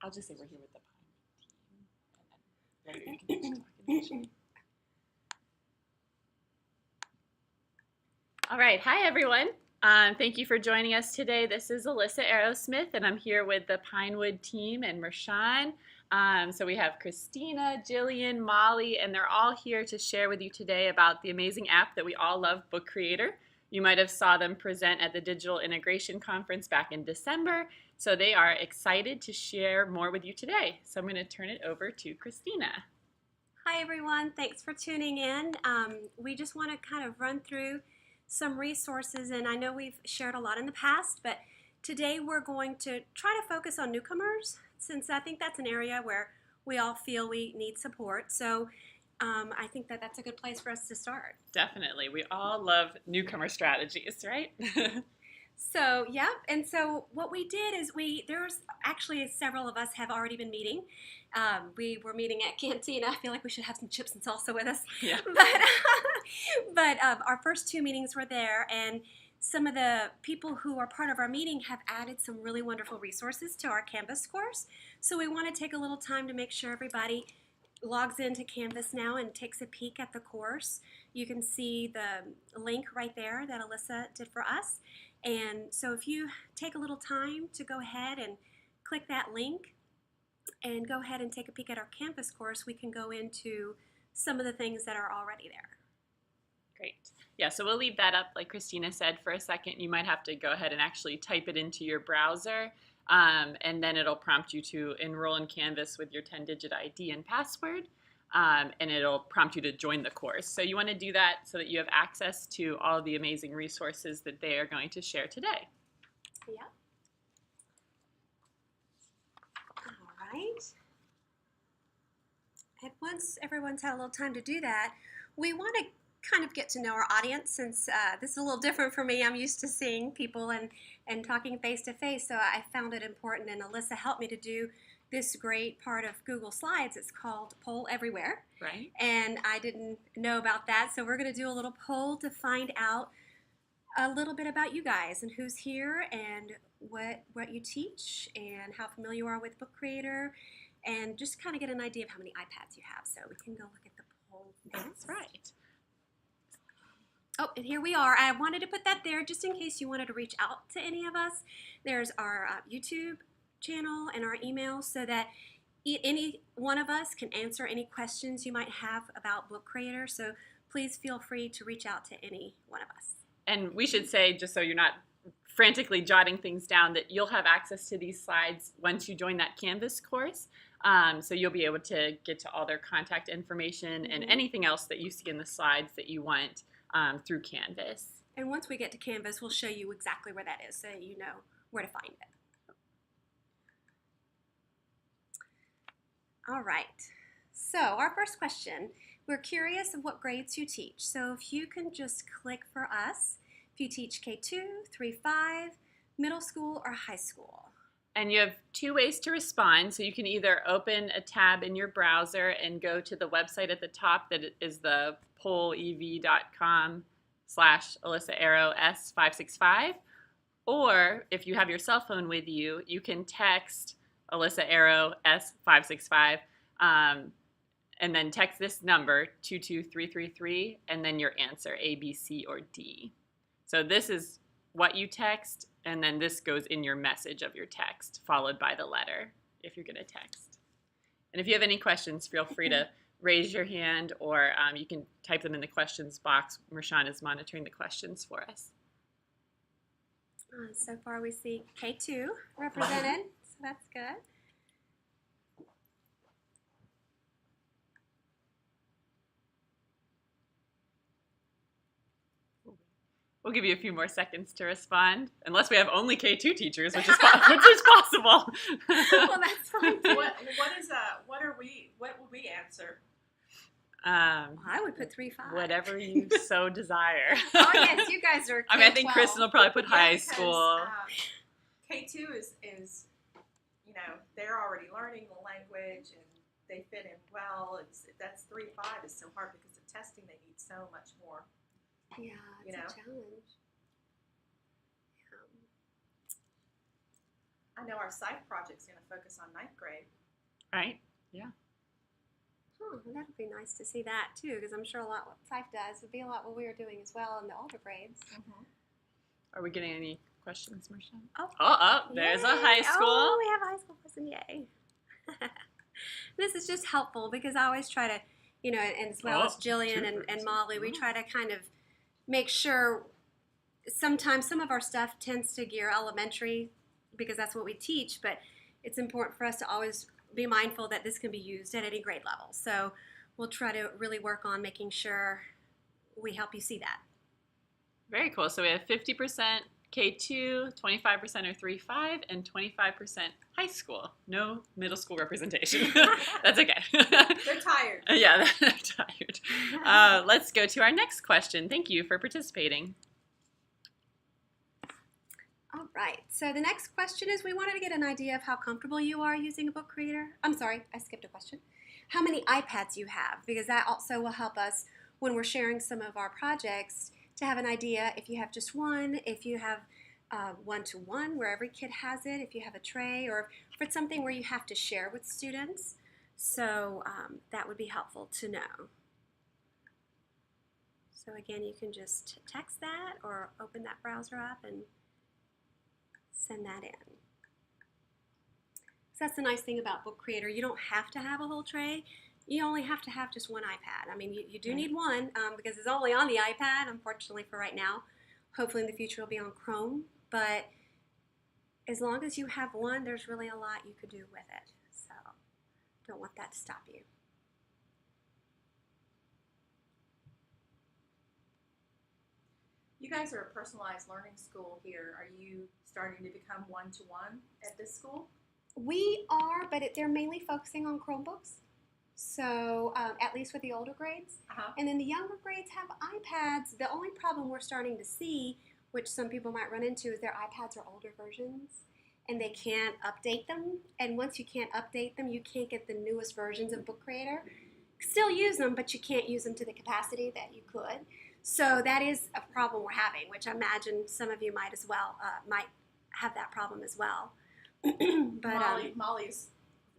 I'll just say we're here with the Pinewood team, and then you can talk. All right, hi everyone. Thank you for joining us today. This is Alyssa Aerosmith, and I'm here with the Pinewood team and Mershawn. So we have Christina, Jillian, Molly, and they're all here to share with you today about the amazing app that we all love, Book Creator. You might have saw them present at the Digital Integration Conference back in December, so they are excited to share more with you today. So I'm going to turn it over to Christina. Hi everyone, thanks for tuning in. We just want to kind of run through some resources, and I know we've shared a lot in the past, but today we're going to try to focus on newcomers, since I think that's an area where we all feel we need support. So I think that that's a good place for us to start. Definitely. We all love newcomer strategies, right? So, yeah, and so what we did is there's actually several of us have already been meeting. We were meeting at Cantina. I feel like we should have some chips and salsa with us. Yeah. But our first two meetings were there, and some of the people who are part of our meeting have added some really wonderful resources to our Canvas course. So we want to take a little time to make sure everybody logs into Canvas now and takes a peek at the course. You can see the link right there that Alyssa did for us. And so if you take a little time to go ahead and click that link and go ahead and take a peek at our Canvas course, we can go into some of the things that are already there. Great. Yeah, so we'll leave that up, like Christina said, for a second. You might have to go ahead and actually type it into your browser, and then it'll prompt you to enroll in Canvas with your 10-digit ID and password, and it'll prompt you to join the course. So you want to do that so that you have access to all the amazing resources that they are going to share today. Yeah. All right. And once everyone's had a little time to do that, we want to kind of get to know our audience, since this is a little different for me. I'm used to seeing people and talking face to face, so I found it important, and Alyssa helped me to do this great part of Google Slides. It's called Poll Everywhere. Right. And I didn't know about that, so we're going to do a little poll to find out a little bit about you guys and who's here and what you teach and how familiar you are with Book Creator, and just kind of get an idea of how many iPads you have. So we can go look at the poll. That's right. Oh, and here we are. I wanted to put that there just in case you wanted to reach out to any of us. There's our YouTube channel and our email, so that any one of us can answer any questions you might have about Book Creator. So please feel free to reach out to any one of us. And we should say, just so you're not frantically jotting things down, that you'll have access to these slides once you join that Canvas course. So you'll be able to get to all their contact information and anything else that you see in the slides that you want through Canvas. And once we get to Canvas, we'll show you exactly where that is, so you know where to find it. All right, so our first question, we're curious of what grades you teach. So if you can just click for us, if you teach K2, 3, 5, middle school, or high school. And you have two ways to respond. So you can either open a tab in your browser and go to the website at the top that is the pollev.com/AlyssaArrow-S565. Or if you have your cell phone with you, you can text Alyssa Arrow S565 and then text this number 22333 and then your answer A, B, C, or D. So this is what you text, and then this goes in your message of your text, followed by the letter if you're going to text. And if you have any questions, feel free to raise your hand, or you can type them in the questions box. Mershawn is monitoring the questions for us. So far we see K2 represented, so that's good. We'll give you a few more seconds to respond, unless we have only K2 teachers, which is possible. Well, that's fine. What would we answer? I would put 3, 5. Whatever you so desire. Oh yes, you guys are K-12. I mean, I think Kristen will probably put high because, school. K2 is they're already learning the language and they fit in well. That's 3, 5 is so hard because of testing. They need so much more. Yeah, it's a challenge. I know our site project's going to focus on ninth grade. Right? Oh, that would be nice to see that too, because I'm sure a lot what SIFE does would be a lot what we are doing as well in the older grades. Mm-hmm. Are we getting any questions, Marshawn? Oh, there's yay. a high school. Oh, we have a high school person, yay. This is just helpful because I always try to, you know, and as well as Jillian and Molly, we try to kind of make sure sometimes some of our stuff tends to gear elementary because that's what we teach, but it's important for us to always be mindful that this can be used at any grade level. So we'll try to really work on making sure we help you see that. Very cool. So we have 50% K2, 25% are 3-5, and 25% high school. No middle school representation. That's okay. They're tired. Yeah, they're tired. Let's go to our next question. Thank you for participating. All right, so the next question is we wanted to get an idea of how comfortable you are using a book creator. I'm sorry, I skipped a question. How many iPads you have, because that also will help us when we're sharing some of our projects to have an idea if you have just one, if you have one-to-one where every kid has it, if you have a tray, or if it's something where you have to share with students. So that would be helpful to know. So again, you can just text that or open that browser up and send that in. So that's the nice thing about Book Creator. You don't have to have a whole tray. You only have to have just one iPad. I mean, you do need one because it's only on the iPad, unfortunately, for right now. Hopefully in the future it'll be on Chrome. But as long as you have one, there's really a lot you could do with it. So don't want that to stop you. You guys are a personalized learning school here. Are you starting to become one-to-one at this school? We are, but they're mainly focusing on Chromebooks. So at least with the older grades. And then the younger grades have iPads. The only problem we're starting to see, which some people might run into, is their iPads are older versions and they can't update them. And once you can't update them, you can't get the newest versions of Book Creator. Still use them, but you can't use them to the capacity that you could. So that is a problem we're having, which I imagine some of you might as well, might have that problem as well. But Molly's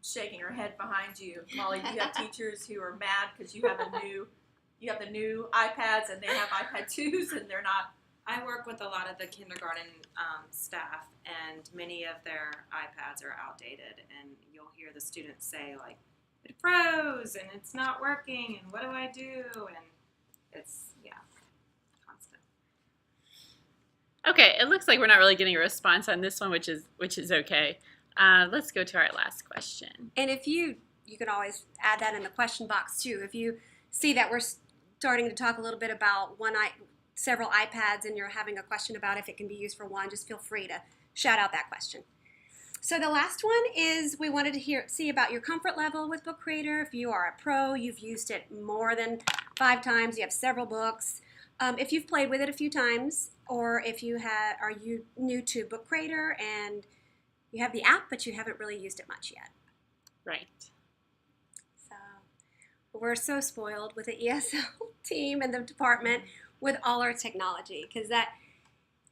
shaking her head behind you. Molly, do you have teachers who are mad because you have the new iPads and they have iPad 2s and they're not? I work with a lot of the kindergarten staff, and many of their iPads are outdated, and you'll hear the students say, like, it froze and it's not working and what do I do? And it's, yeah, constant. Okay, it looks like we're not really getting a response on this one, which is okay. Let's go to our last question. And if you can always add that in the question box too. If you see that we're starting to talk a little bit about several iPads and you're having a question about if it can be used for one, just feel free to shout out that question. So the last one is we wanted to see about your comfort level with Book Creator. If you are a pro, you've used it more than 5 times, you have several books. If you've played with it a few times, or if you are you new to Book Creator and you have the app, but you haven't really used it much yet. Right. So we're so spoiled with the ESL team and the department with all our technology, because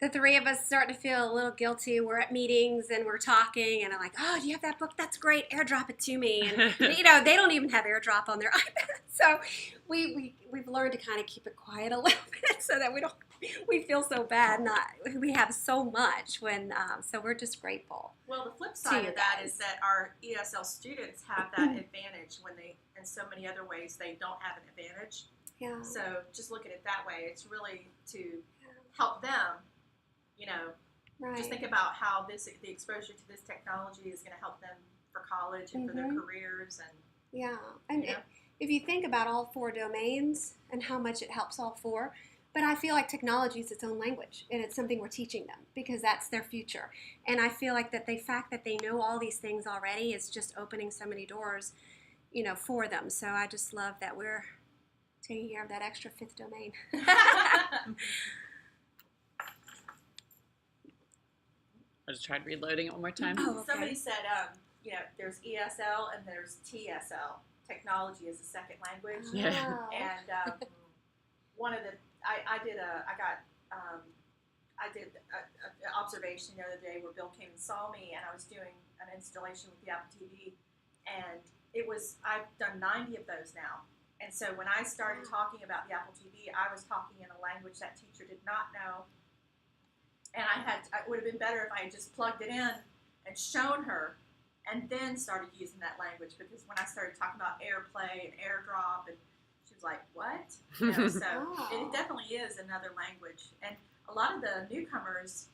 the three of us start to feel a little guilty. We're at meetings and we're talking and I'm like, oh, do you have that book? That's great. AirDrop it to me. And they don't even have AirDrop on their iPad. So we've learned to kind of keep it quiet a little bit so that we feel so bad. We have so much so we're just grateful. Well, the flip side of that is that our ESL students have that advantage when in so many other ways, they don't have an advantage. Yeah. So just look at it that way. It's really to help them. Right. Just think about how the exposure to this technology is going to help them for college and for their careers. And if you think about all 4 domains and how much it helps all 4, but I feel like technology is its own language and it's something we're teaching them because that's their future. And I feel like that the fact that they know all these things already is just opening so many doors, for them. So I just love that we're taking care of that extra 5th domain. I just tried reloading it one more time. Oh, okay. Somebody said, there's ESL and there's TSL. Technology is a second language. Yeah. And one of the, I did a observation the other day where Bill came and saw me, and I was doing an installation with the Apple TV, and I've done 90 of those now. And so when I started talking about the Apple TV, I was talking in a language that teacher did not know. And it would have been better if I had just plugged it in and shown her and then started using that language, because when I started talking about AirPlay and AirDrop, and she was like, what? So it definitely is another language. And a lot of the newcomers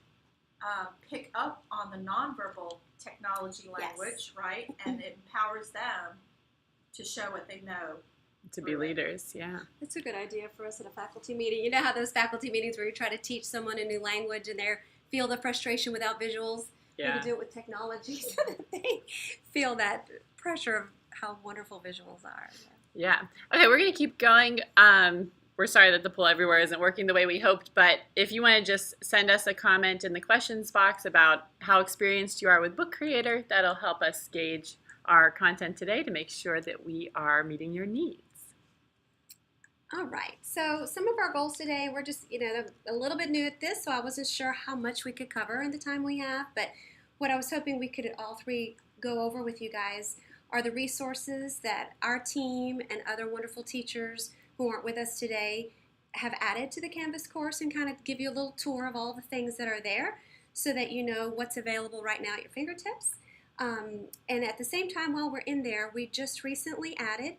pick up on the nonverbal technology language, right? And it empowers them to show what they know. To be leaders, yeah. That's a good idea for us at a faculty meeting. You know how those faculty meetings where you try to teach someone a new language and they feel the frustration without visuals? Yeah. You can do it with technology so that they feel that pressure of how wonderful visuals are. Yeah. Okay, we're going to keep going. We're sorry that the poll everywhere isn't working the way we hoped, but if you want to just send us a comment in the questions box about how experienced you are with Book Creator, that'll help us gauge our content today to make sure that we are meeting your needs. All right, so some of our goals today, we're just, a little bit new at this, so I wasn't sure how much we could cover in the time we have, but what I was hoping we could all three go over with you guys are the resources that our team and other wonderful teachers who aren't with us today have added to the Canvas course, and kind of give you a little tour of all the things that are there so that you know what's available right now at your fingertips. And at the same time, while we're in there, we just recently added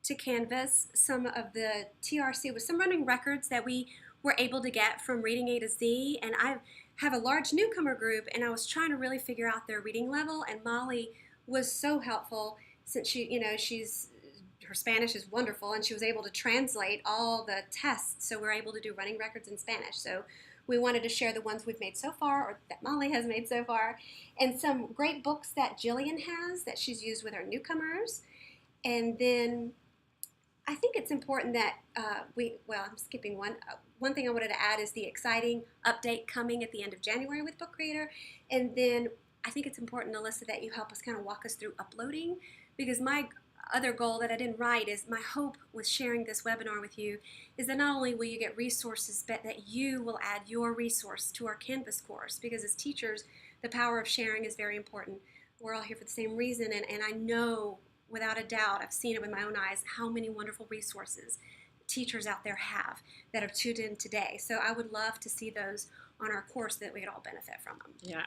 to Canvas some of the TRC with some running records that we were able to get from Reading A to Z. And I have a large newcomer group, and I was trying to really figure out their reading level, and Molly was so helpful since her Spanish is wonderful, and she was able to translate all the tests, so we're able to do running records in Spanish. So we wanted to share the ones we've made so far, or that Molly has made so far, and some great books that Jillian has that she's used with our newcomers. And then I think it's important that I'm skipping one. One thing I wanted to add is the exciting update coming at the end of January with Book Creator. And then I think it's important, Alyssa, that you help us kind of walk us through uploading, because my other goal that I didn't write is my hope with sharing this webinar with you is that not only will you get resources, but that you will add your resource to our Canvas course, because as teachers, the power of sharing is very important. We're all here for the same reason, and I know without a doubt, I've seen it with my own eyes, how many wonderful resources teachers out there have that are tuned in today. So I would love to see those on our course so that we could all benefit from them. Yeah.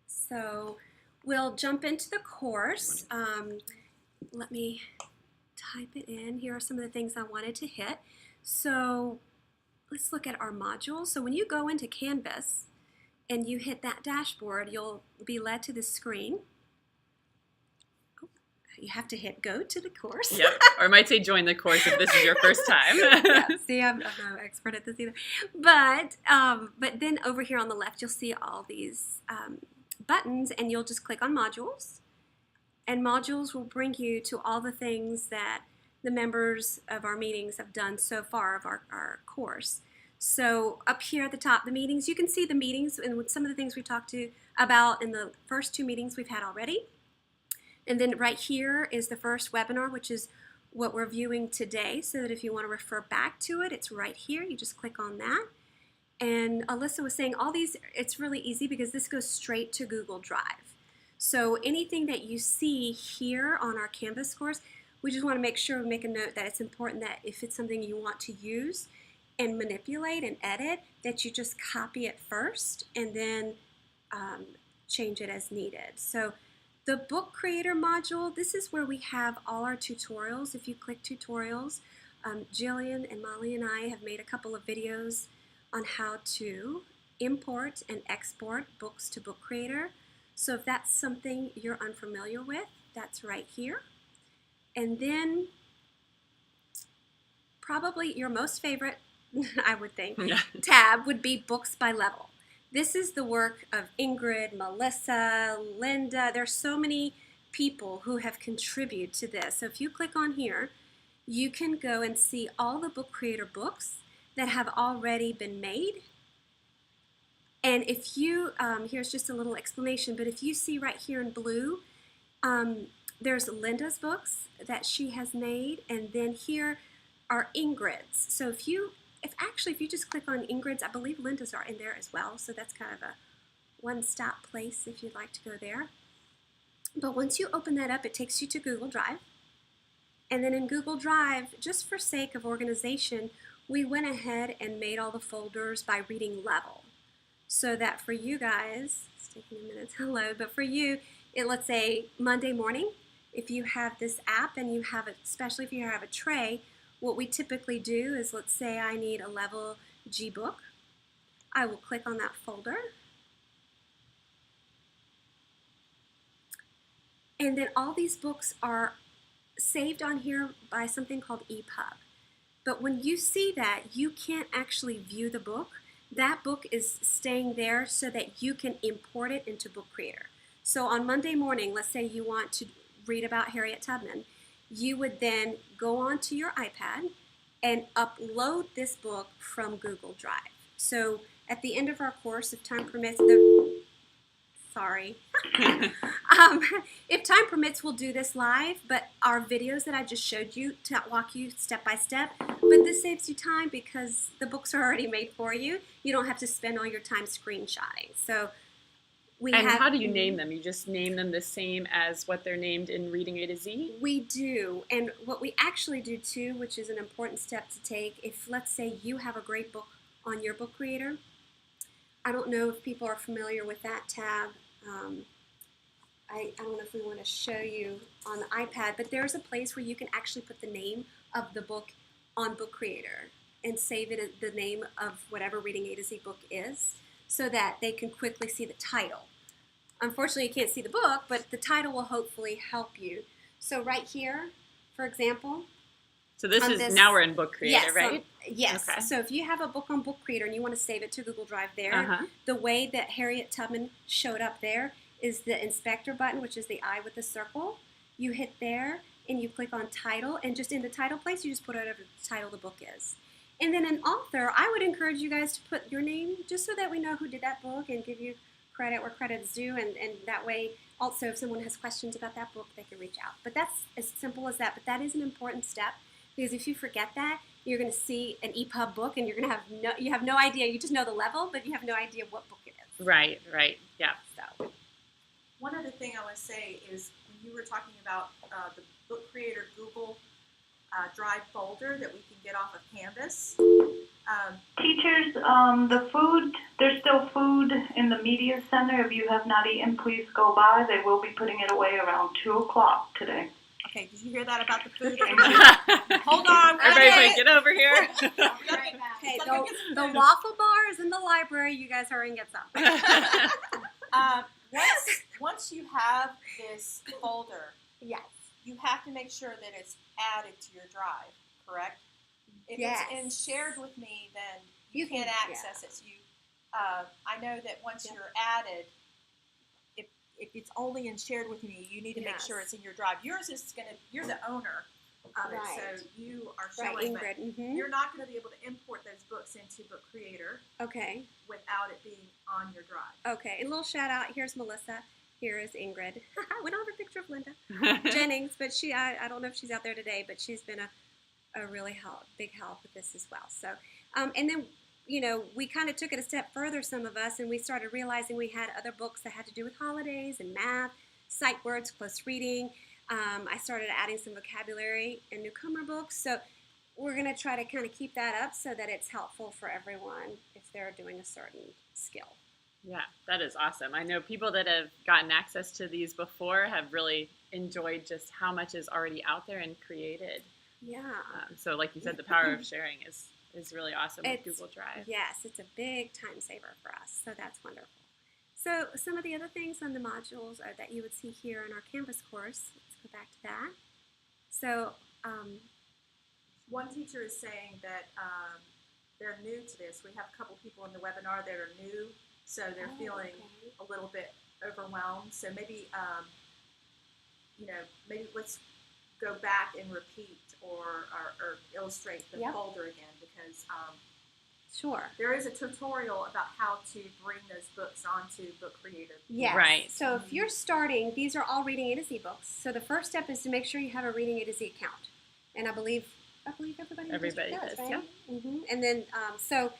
So we'll jump into the course. Let me type it in. Here are some of the things I wanted to hit. So let's look at our modules. So when you go into Canvas and you hit that dashboard, you'll be led to this screen. You have to hit go to the course. Yep. Or I might say join the course if this is your first time. Yeah, see, I'm no expert at this either. But then over here on the left, you'll see all these buttons, and you'll just click on modules. And modules will bring you to all the things that the members of our meetings have done so far of our course. So up here at the top, the meetings, you can see the meetings and some of the things we talked about in the first two meetings we've had already. And then right here is the first webinar, which is what we're viewing today, so that if you want to refer back to it, it's right here. You just click on that. And Alyssa was saying all these, it's really easy because this goes straight to Google Drive. So anything that you see here on our Canvas course, we just want to make sure we make a note that it's important that if it's something you want to use and manipulate and edit, that you just copy it first and then change it as needed. So the Book Creator module, this is where we have all our tutorials. If you click tutorials, Jillian and Molly and I have made a couple of videos on how to import and export books to Book Creator. So if that's something you're unfamiliar with, that's right here. And then probably your most favorite, I would think, tab would be Books by Level. This is the work of Ingrid, Melissa, Linda. There's so many people who have contributed to this. So if you click on here, you can go and see all the Book Creator books that have already been made. And if you, here's just a little explanation, but if you see right here in blue, there's Linda's books that she has made, and then here are Ingrid's. So if you if you just click on Ingrid's, I believe Linda's are in there as well, so that's kind of a one-stop place if you'd like to go there. But once you open that up, it takes you to Google Drive. And then in Google Drive, just for sake of organization, we went ahead and made all the folders by reading level. So that for you guys, it's taking a minute to load, but for you, let's say Monday morning, if you have this app and you have it, especially if you have a tray, what we typically do is, let's say I need a level G book. I will click on that folder. And then all these books are saved on here by something called EPUB. But when you see that, you can't actually view the book. That book is staying there so that you can import it into Book Creator. So on Monday morning, let's say you want to read about Harriet Tubman, you would then go onto your iPad and upload this book from Google Drive. So at the end of our course, if time permits, if time permits, we'll do this live, but our videos that I just showed you to walk you step by step, but this saves you time because the books are already made for you. You don't have to spend all your time screenshotting. So how do you name them? You just name them the same as what they're named in Reading A to Z? We do, and what we actually do too, which is an important step to take, if let's say you have a great book on your Book Creator, I don't know if people are familiar with that tab. I don't know if we want to show you on the iPad, but there's a place where you can actually put the name of the book on Book Creator and save it as the name of whatever Reading A to Z book is so that they can quickly see the title. Unfortunately, you can't see the book, but the title will hopefully help you. So right here, for example. So now we're in Book Creator, yes, right? Yes. Okay. So if you have a book on Book Creator and you want to save it to Google Drive there, the way that Harriet Tubman showed up there is the inspector button, which is the eye with the circle. You hit there and you click on title, and just in the title place, you just put whatever the title of the book is. And then an author, I would encourage you guys to put your name just so that we know who did that book and give you credit where credit's due, and that way also if someone has questions about that book, they can reach out. But that's as simple as that, but that is an important step because if you forget that, you're going to see an EPUB book and you're going to have no idea. You just know the level, but you have no idea what book it is. Right, yeah. So one other thing I want to say is when you were talking about the Book Creator Google Drive folder that we can get off of Canvas. Teachers, the food, there's still food in the media center. If you have not eaten, please go by. They will be putting it away around 2 o'clock today. Okay, did you hear that about the food? Hold on. Everybody get over here. Okay, the waffle bar is in the library. You guys hurry and get some. Once you have this folder, yes, you have to make sure that it's added to your drive, correct? If it's in shared with me, then you can't access it. So I know that once you're added, if it's only in shared with me, you need to make sure it's in your drive. Yours is you're the owner of it, so you are showing, Ingrid. but you're not going to be able to import those books into Book Creator. Okay. Without it being on your drive. Okay, and a little shout out. Here's Melissa. Here is Ingrid. We don't have a picture of Linda Jennings, but I don't know if she's out there today, but she's been a really big help with this as well. So, and then, we kind of took it a step further, some of us, and we started realizing we had other books that had to do with holidays and math, sight words, close reading. I started adding some vocabulary and Newcomer books. So we're going to try to kind of keep that up so that it's helpful for everyone if they're doing a certain skill. Yeah, that is awesome. I know people that have gotten access to these before have really enjoyed just how much is already out there and created. Yeah. So like you said, the power of sharing is really awesome with Google Drive. Yes, it's a big time saver for us, so that's wonderful. So some of the other things on the modules that you would see here in our Canvas course, let's go back to that. So one teacher is saying that they're new to this. We have a couple people in the webinar that are new, so they're feeling a little bit overwhelmed. So maybe, maybe let's go back and repeat or illustrate the folder again because sure. There is a tutorial about how to bring those books onto Book Creator. Yes. Right. So if you're starting, these are all Reading A to Z books. So the first step is to make sure you have a Reading A to Z account. And I believe I believe everybody Everybody does, does, right? yeah. And then, so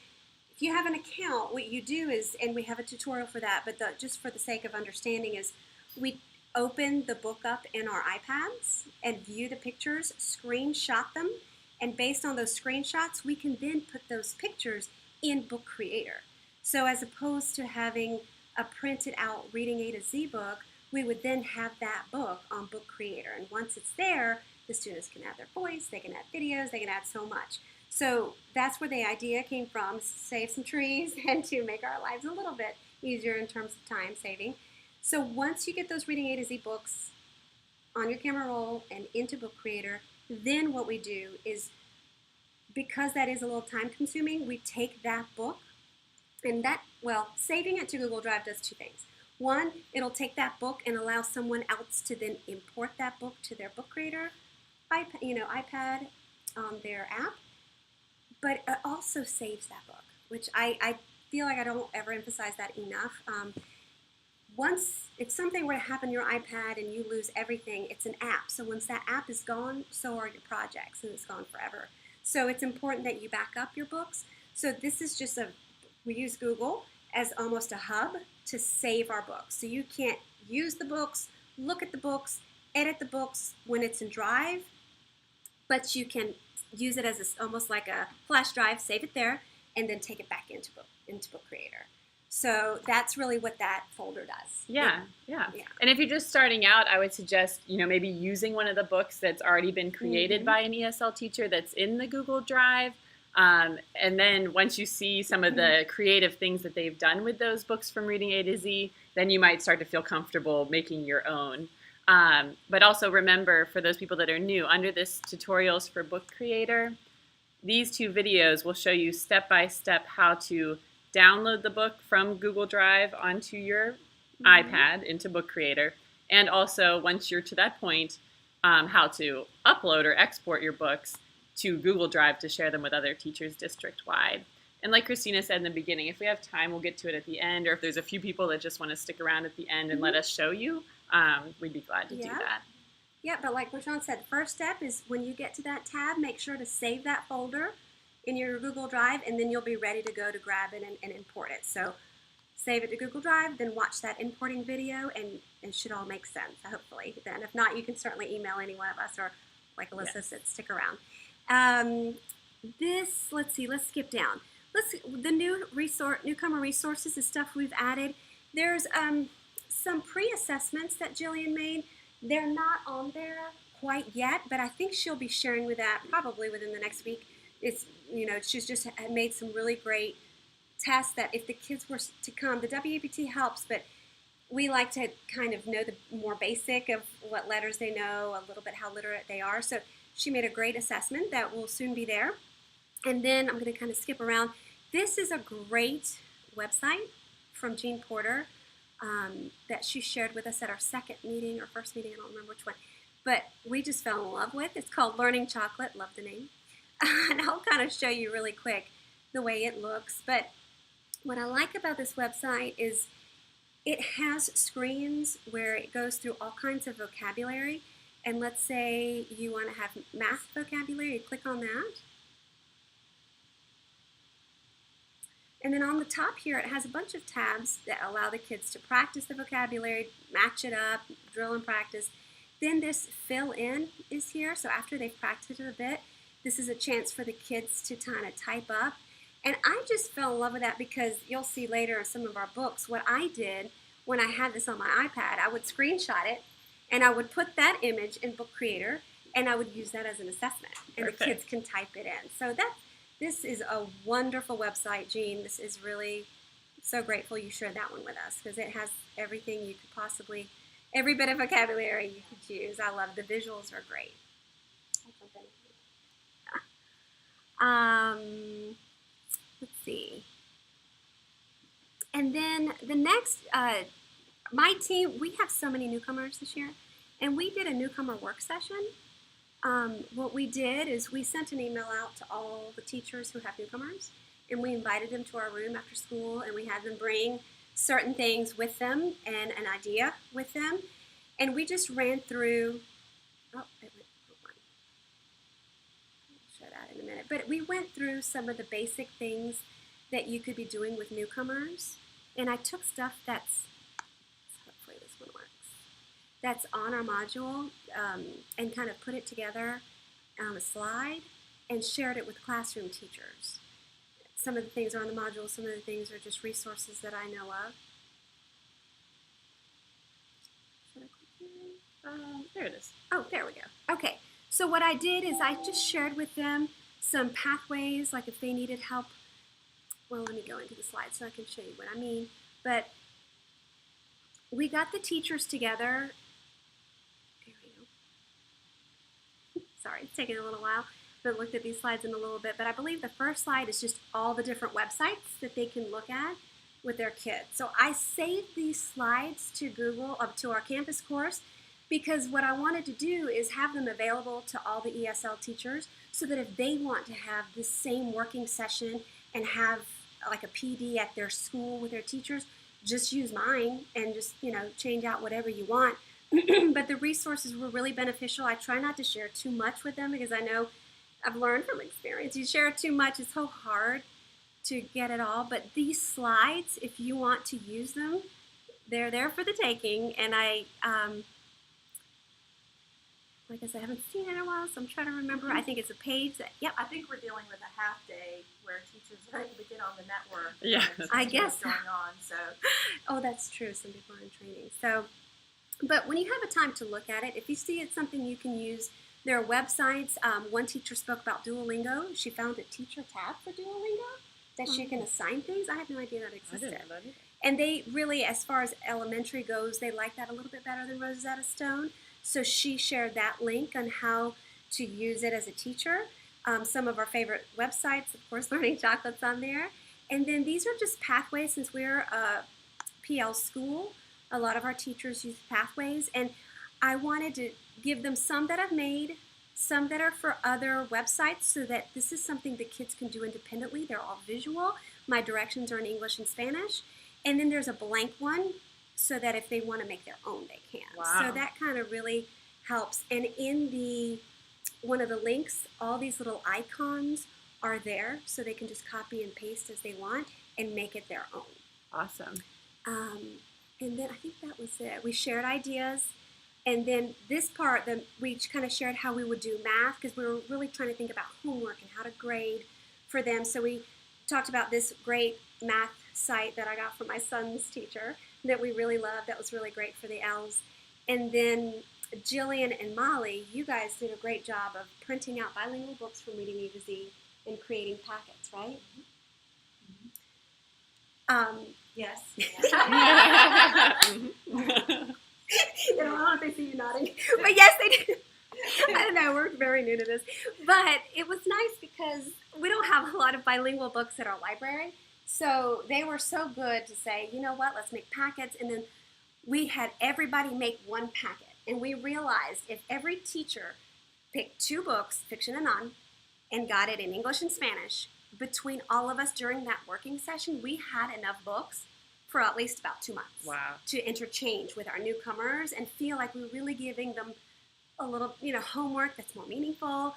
if you have an account, what you do is, and we have a tutorial for that, but just for the sake of understanding is, we open the book up in our iPads and view the pictures, screenshot them, and based on those screenshots, we can then put those pictures in Book Creator. So as opposed to having a printed out Reading A to Z book, we would then have that book on Book Creator. And once it's there, the students can add their voice, they can add videos, they can add so much. So that's where the idea came from, save some trees and to make our lives a little bit easier in terms of time saving. So once you get those Reading A to Z books on your camera roll and into Book Creator, then what we do is, because that is a little time consuming, we take that book and saving it to Google Drive does two things. One, it'll take that book and allow someone else to then import that book to their Book Creator iPad on their app, but it also saves that book, which I feel like I don't ever emphasize that enough. Once, if something were to happen to your iPad and you lose everything, it's an app. So once that app is gone, so are your projects, and it's gone forever. So it's important that you back up your books. So this is just we use Google as almost a hub to save our books. So you can't use the books, look at the books, edit the books when it's in Drive, but you can use it as almost like a flash drive, save it there, and then take it back into Book Creator. So that's really what that folder does. Yeah. And if you're just starting out, I would suggest, maybe using one of the books that's already been created by an ESL teacher that's in the Google Drive. And then once you see some of the creative things that they've done with those books from Reading A to Z, then you might start to feel comfortable making your own. But also remember, for those people that are new, under this tutorials for Book Creator, these two videos will show you step-by-step how to download the book from Google Drive onto your iPad into Book Creator, and also, once you're to that point, how to upload or export your books to Google Drive to share them with other teachers district-wide. And like Christina said in the beginning, if we have time, we'll get to it at the end, or if there's a few people that just want to stick around at the end and let us show you, we'd be glad to do that. Yeah, but like Rashawn said, the first step is when you get to that tab, make sure to save that folder in your Google Drive, and then you'll be ready to go to grab it and import it. So save it to Google Drive, then watch that importing video, and it should all make sense, hopefully. Then, if not, you can certainly email any one of us, or like Alyssa said, stick around. Let's see, let's skip down. The Newcomer resources is stuff we've added. There's some pre-assessments that Jillian made. They're not on there quite yet, but I think she'll be sharing with that probably within the next week. She's just made some really great tests that if the kids were to come, the WAPT helps, but we like to kind of know the more basic of what letters they know, a little bit how literate they are. So she made a great assessment that will soon be there. And then I'm going to kind of skip around. This is a great website from Jean Porter that she shared with us at our second meeting or first meeting, I don't remember which one, but we just fell in love with. It's called Learning Chocolate, love the name. And I'll kind of show you really quick the way it looks. But what I like about this website is it has screens where it goes through all kinds of vocabulary. And let's say you want to have math vocabulary, you click on that. And then on the top here, it has a bunch of tabs that allow the kids to practice the vocabulary, match it up, drill and practice. Then this fill in is here. So after they've practiced it a bit, this is a chance for the kids to kind of type up. And I just fell in love with that because you'll see later in some of our books, what I did when I had this on my iPad, I would screenshot it and I would put that image in Book Creator and I would use that as an assessment. And the kids can type it in. So this is a wonderful website, Jean. This is really so grateful you shared that one with us because it has everything you could possibly, every bit of vocabulary you could use. I love it. The visuals are great. Let's see. And then the next, my team, we have so many newcomers this year, and we did a newcomer work session. What we did is we sent an email out to all the teachers who have newcomers, and we invited them to our room after school, and we had them bring certain things with them and an idea with them. And we just ran through, it. But we went through some of the basic things that you could be doing with newcomers. And I took stuff that's, hopefully this one works, that's on our module and kind of put it together on a slide and shared it with classroom teachers. Some of the things are on the module, some of the things are just resources that I know of. Should I click here? There it is. Oh, there we go. Okay, so what I did is I just shared with them some pathways, like if they needed help. Well, let me go into the slide so I can show you what I mean. But we got the teachers together. There we go. Sorry, it's taking a little while. But looked at these slides in a little bit. But I believe the first slide is just all the different websites that they can look at with their kids. So I saved these slides to Google, up to our campus course, because what I wanted to do is have them available to all the ESL teachers so that if they want to have the same working session and have like a PD at their school with their teachers, just use mine and just, change out whatever you want. But the resources were really beneficial. I try not to share too much with them because I know I've learned from experience. You share too much, it's so hard to get it all. But these slides, if you want to use them, they're there for the taking. And I said, I haven't seen it in a while, so I'm trying to remember. I think it's a page that, yep. I think we're dealing with a half day where teachers are able to get on the network. Yeah. and I see guess. what's going on. So Oh, that's true. Some people are in training. So, but when you have a time to look at it, if you see it's something you can use, there are websites. One teacher spoke about Duolingo. She found a teacher tab for Duolingo that she can assign things. I had no idea that existed. And they really, as far as elementary goes, they like that a little bit better than Rosetta Stone. So she shared that link on how to use it as a teacher. Some of our favorite websites, of course, Learning Chocolate's on there. And then these are just pathways. Since we're a PL school, a lot of our teachers use pathways. And I wanted to give them some that I've made, some that are for other websites, so that this is something the kids can do independently. They're all visual. My directions are in English and Spanish. And then there's a blank one, so that if they want to make their own, they can. Wow. So that kind of really helps. And in one of the links, all these little icons are there, so they can just copy and paste as they want and make it their own. Awesome. And then I think that was it. We shared ideas. And then this part, we kind of shared how we would do math, because we were really trying to think about homework and how to grade for them. So we talked about this great math site that I got from my son's teacher that we really loved. That was really great for the L's. And then Jillian and Molly, you guys did a great job of printing out bilingual books from Reading A to Z and creating packets, right? yes. I don't know if they see you nodding, but yes, they did. I don't know, we're very new to this. But it was nice because we don't have a lot of bilingual books at our library. So they were so good to say, you know what, let's make packets. And then we had everybody make one packet. And we realized if every teacher picked 2 books, fiction and non, and got it in English and Spanish, between all of us during that working session, we had enough books for at least about 2 months. Wow. To interchange with our newcomers and feel like we're really giving them a little, homework that's more meaningful.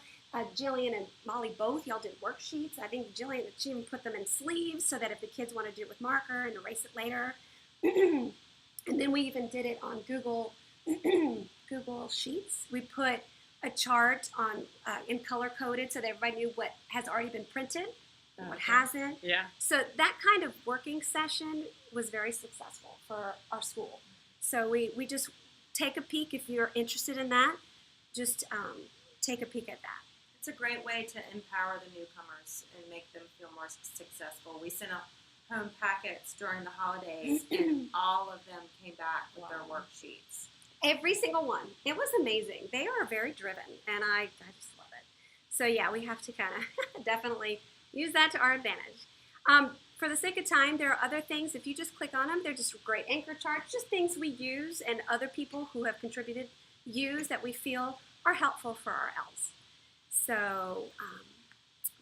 Jillian and Molly both, y'all did worksheets. I think Jillian, she even put them in sleeves so that if the kids want to do it with marker and erase it later. And then we even did it on Google Sheets. We put a chart on in color coded so that everybody knew what has already been printed and what hasn't. Yeah. So that kind of working session was very successful for our school. So we just take a peek if you're interested in that. Just take a peek at that. It's a great way to empower the newcomers and make them feel more successful. We sent out home packets during the holidays, and all of them came back with their worksheets. Every single one. It was amazing. They are very driven, and I just love it. So yeah, we have to kind of definitely use that to our advantage. For the sake of time, there are other things. If you just click on them, they're just great anchor charts, just things we use and other people who have contributed use that we feel are helpful for our L's. So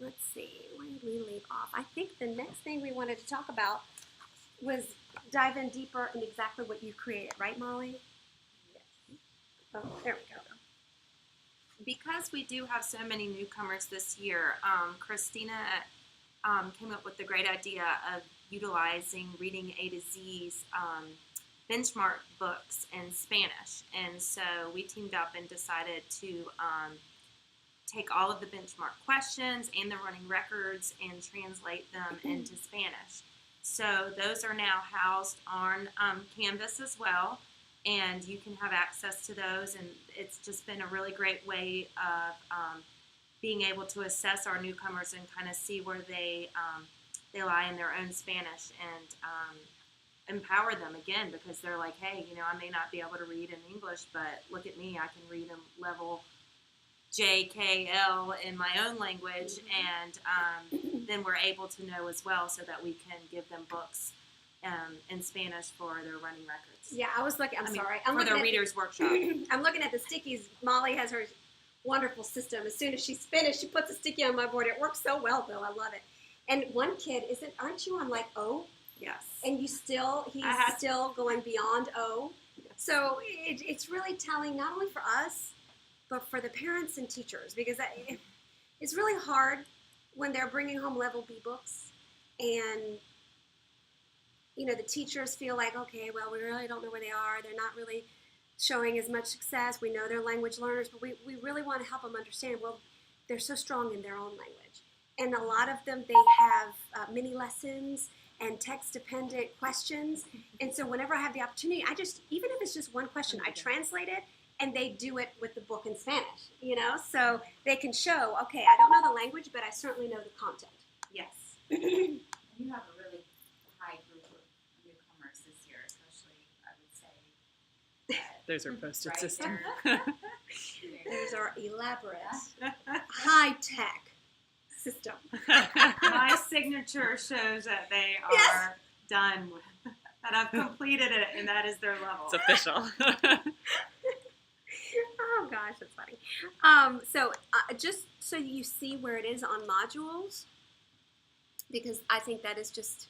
let's see, where did we leave off? I think the next thing we wanted to talk about was dive in deeper in exactly what you created, right, Molly? Yes. Oh, there we go. Because we do have so many newcomers this year, Christina came up with the great idea of utilizing Reading A to Z's benchmark books in Spanish. And so we teamed up and decided to take all of the benchmark questions and the running records and translate them into Spanish. So those are now housed on Canvas as well, and you can have access to those, and it's just been a really great way of being able to assess our newcomers and kind of see where they lie in their own Spanish, and empower them again, because they're like, hey, I may not be able to read in English, but look at me, I can read in level JKL in my own language, and then we're able to know as well, so that we can give them books in Spanish for their running records. Yeah, I was looking. I'm for looking their at readers workshop. I'm looking at the stickies. Molly has her wonderful system. As soon as she's finished, she puts a sticky on my board. It works so well, though. I love it. And one kid, aren't you on like O? Yes. And he's still going beyond O. So it's really telling, not only for us, but for the parents and teachers, because it's really hard when they're bringing home level B books, and the teachers feel like, okay, well, we really don't know where they are. They're not really showing as much success. We know they're language learners, but we really want to help them understand, well, they're so strong in their own language. And a lot of them, they have mini lessons and text-dependent questions. And so whenever I have the opportunity, even if it's just one question, I translate it, and they do it with the book in Spanish, so they can show, okay, I don't know the language, but I certainly know the content. Yes. You have a really high group of newcomers this year, especially, I would say. There's our posted Right system. There's our elaborate, high-tech system. My signature shows that they are Yes. done with, that I've completed it, and that is their level. It's official. Oh gosh, that's funny. So just so you see where it is on modules, because I think that is just,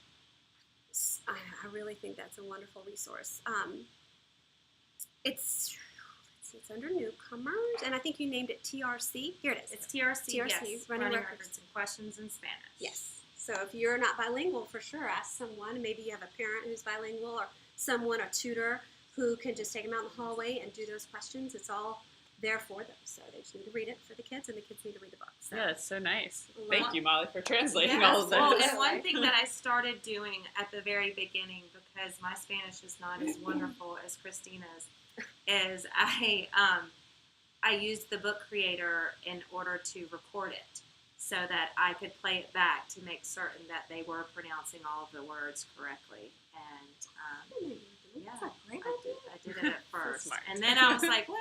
I really think that's a wonderful resource. It's under newcomers, and I think you named it TRC. Here it is. It's TRC, TRC, yes. running Running records. records and questions in Spanish. Yes. So if you're not bilingual, for sure, ask someone. Maybe you have a parent who's bilingual, or someone, a tutor, who can just take them out in the hallway and do those questions. It's all there for them. So they just need to read it for the kids, and the kids need to read the book. So. Yeah, it's so nice. Well, Thank you, Molly, for translating yes. all of Well, this. and one thing that I started doing at the very beginning, because my Spanish is not as wonderful as Christina's, is I used the book creator in order to record it, so that I could play it back to make certain that they were pronouncing all of the words correctly. And That's a great I idea. did it at first, smart. and then I was like, well,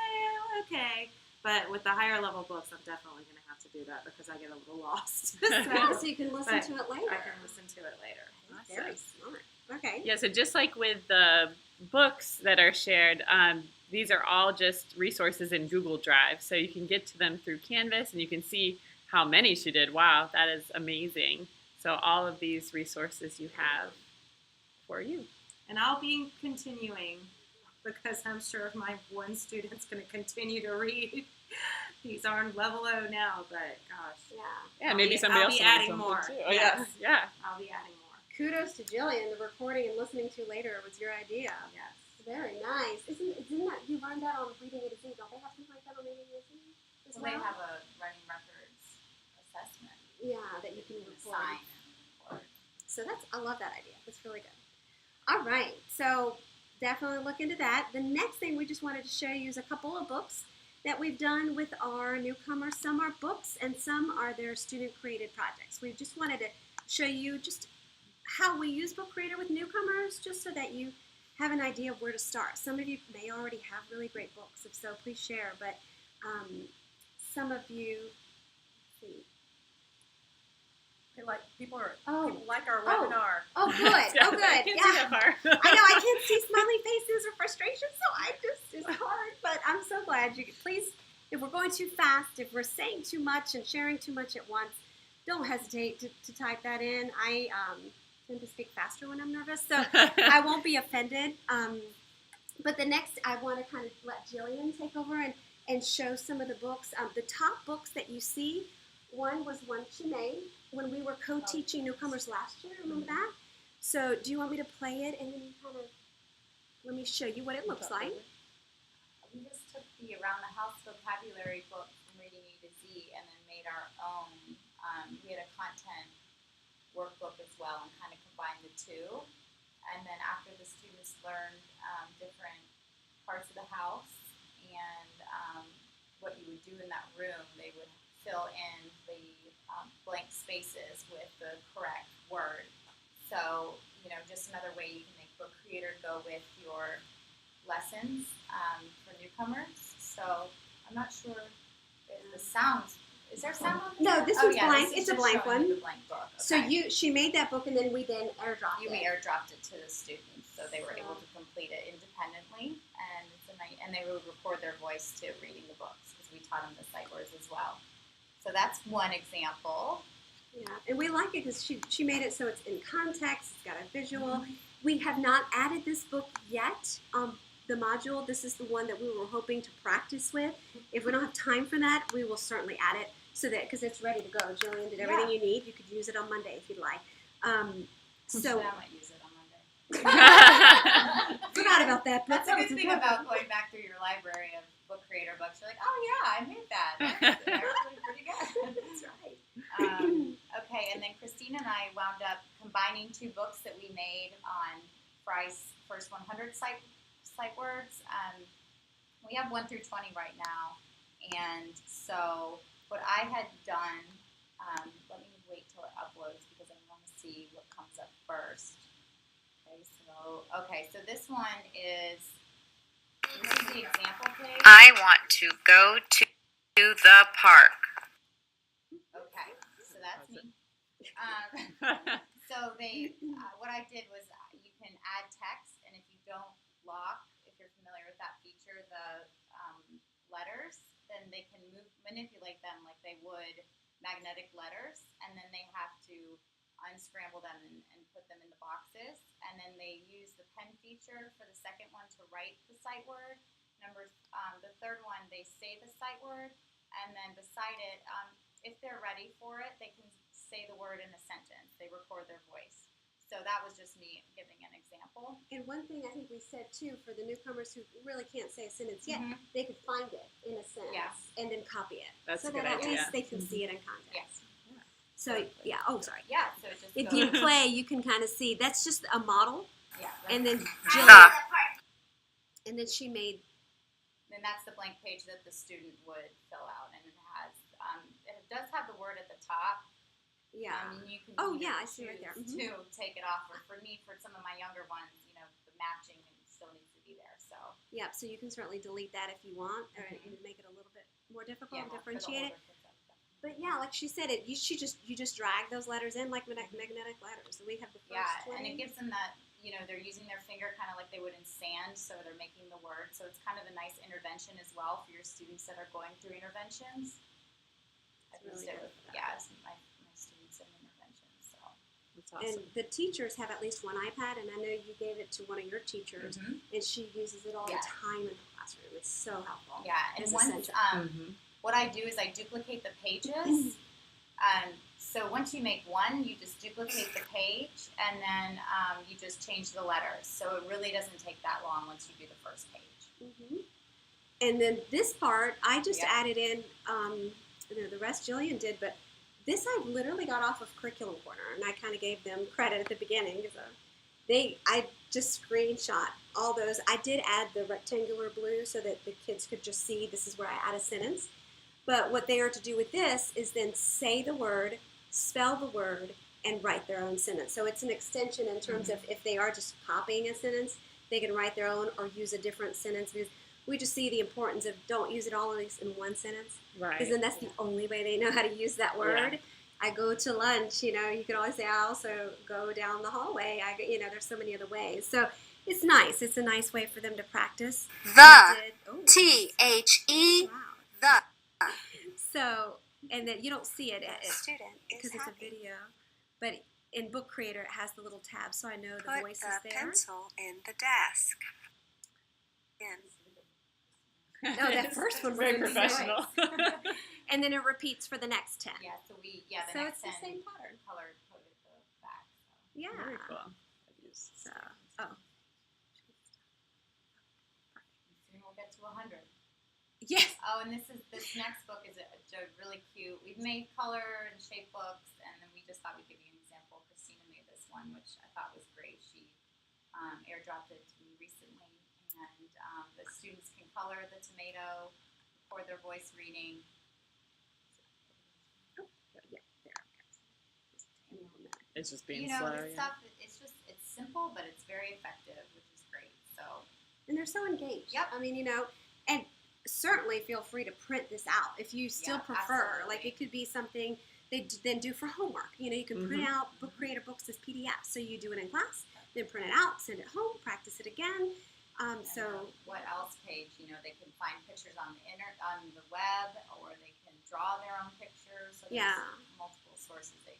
okay. But with the higher level books, I'm definitely going to have to do that, because I get a little lost. Yeah, so you can listen but to it later. I can listen to it later. Very smart. Okay. Yeah, so just like with the books that are shared, these are all just resources in Google Drive. So you can get to them through Canvas, and you can see how many she did. Wow, that is amazing. So all of these resources you have for you. And I'll be continuing, because I'm sure my one student's going to continue to read. These are on level O now, but gosh. Yeah. Yeah, maybe somebody I'll else be will do adding something more. too. Oh, Yes. yes. Yeah. I'll be adding more. Kudos to Jillian. The recording and listening to later was your idea. Yes. Very nice. Isn't that, you learned that on Reading A to Z? Don't they have something like that on Reading A to Z as Well, well? they have a running records assessment. Yeah, that you can You record. sign and record. So I love that idea. That's really good. All right, so definitely look into that. The next thing we just wanted to show you is a couple of books that we've done with our newcomers. Some are books and some are their student-created projects. We just wanted to show you just how we use Book Creator with newcomers, just so that you have an idea of where to start. Some of you may already have really great books. If so, please share. But some of you, let's see. People Oh. like our Oh. webinar. Oh, good. Yeah, Oh, good. I can see Yeah. that far. I know I can't see smiley faces or frustration, so it's hard. But I'm so glad you. Please, if we're going too fast, if we're saying too much and sharing too much at once, don't hesitate to type that in. I tend to speak faster when I'm nervous, so I won't be offended. But the next, I want to kind of let Jillian take over and and show some of the books. The top books that you see, one was one she made when we were co-teaching Newcomers last year. Remember that? So do you want me to play it and then kind of let me show you what it looks like? We just took the Around the House vocabulary book from Reading A to Z and then made our own. We had a content workbook as well and kind of combined the two. And then after the students learned different parts of the house and what you would do in that room, they would fill in the blank spaces with the correct word. So, just another way you can make Book Creator go with your lessons for newcomers. So I'm not sure if the sounds. Is there sound on this? No, this one's blank. This is it's a blank one. The blank book. So she made that book and then we airdropped it. We airdropped it to the students, so they were able to complete it independently, and they would record their voice to reading the books because we taught them the sight words as well. So that's one example. Yeah, and we like it because she made it so it's in context. It's got a visual. We have not added this book yet. The module. This is the one that we were hoping to practice with. If we don't have time for that, we will certainly add it so that because it's ready to go. Jillian did everything you need. You could use it on Monday if you'd like. So I might use it on Monday. forgot about that. That's a good thing about going back through your library of Book Creator books. You're like, oh yeah, I made that. That's actually pretty good. That's right. Okay, and then Christina and I wound up combining two books that we made on Fry's first 100 sight words. We have 1 through 20 right now, and so what I had done, let me wait till it uploads because I want to see what comes up first. Okay, so this one is the example page. I want to go to the park. Okay, so that's me. So what I did was you can add text, and if you don't lock, if you're familiar with that feature, the letters, then they can manipulate them like they would magnetic letters, and then they have to unscramble them and put them in the boxes, and then they use the pen feature for the second one to write the sight word. The third one, they say the sight word, and then beside it, if they're ready for it, they can say the word in a sentence. They record their voice. So that was just me giving an example. And one thing I think we said too for the newcomers who really can't say a sentence yet, they could find it in a sentence and then copy it. That's so a good that idea. at least they can see it in context. Yes. So yeah. Oh, sorry. Yeah. So it just If goes, you play, you can kind of see. That's just a model, yeah. and then Jill, The. and then she made. Then that's the blank page that the student would fill out, and it does have the word at the top. Yeah. You can I see right there. To take it off. Or for me, for some of my younger ones, the matching still needs to be there. So Yeah. So you can certainly delete that if you want, or make it a little bit more difficult and differentiate it. But yeah, like she said, you just drag those letters in like magnetic letters. So we have the first 20. And it gives them that, they're using their finger kind of like they would in sand, so they're making the word. So it's kind of a nice intervention as well for your students that are going through interventions. I've used it with, my students in interventions. So That's awesome. And the teachers have at least one iPad, and I know you gave it to one of your teachers, and she uses it all the time in the classroom. It's so helpful. Yeah, and It's once essential. what I do is I duplicate the pages. So once you make one, you just duplicate the page, and then you just change the letters. So it really doesn't take that long once you do the first page. And then this part, I just added in, the rest Jillian did, but this I literally got off of Curriculum Corner, and I kind of gave them credit at the beginning because I just screenshot all those. I did add the rectangular blue so that the kids could just see this is where I add a sentence. But what they are to do with this is then say the word, spell the word, and write their own sentence. So it's an extension in terms of if they are just copying a sentence, they can write their own or use a different sentence. Because we just see the importance of don't use it all in one sentence. Right. Because then that's the only way they know how to use that word. I go to lunch, you can always say, I also go down the hallway. There's so many other ways. So it's nice. It's a nice way for them to practice. The. T-H-E. Wow. The. So, and then you don't see it Student because is it's a happy. video. But in Book Creator, it has the little tab, so I know the Put voice is the there. pencil in the desk. In. Oh, that first one was Very insane. professional. And then it repeats for the next 10. Yeah, so the So next it's the 10 same pattern. color coded the back. So. Yeah. Very cool. So, Soon we'll get to 100. yes. Oh, and this next book is a really cute. We've made color and shape books, and then we just thought we'd give you an example. Christina made this one, which I thought was great. She airdropped it to me recently, and the students can color the tomato, record their voice reading. It's just being You know, slow. this Yeah. stuff, it's simple, but it's very effective, which is great. So, And they're so engaged. Yep. I mean, and certainly feel free to print this out if you still Yeah, prefer. absolutely. Like, it could be something they then do for homework. You can print out Book Creator books as PDFs. So you do it in class, then print it out, send it home, practice it again. and what else page? They can find pictures on the web, or they can draw their own pictures. So Yeah. there's multiple sources they can.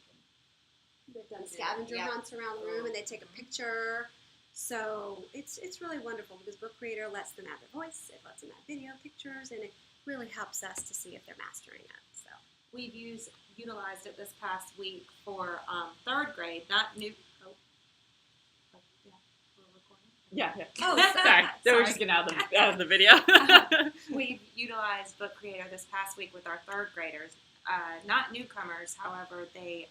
They've done scavenger Yeah. hunts around the room, and they take a picture. So it's really wonderful because Book Creator lets them add their voice, it lets them add video, pictures, and it really helps us to see if they're mastering it. So We've utilized it this past week for third grade, not new. Yeah, we're recording. Yeah. Oh, Sorry. They were Sorry. just getting out of the video. We've utilized Book Creator this past week with our third graders. Not newcomers, however, they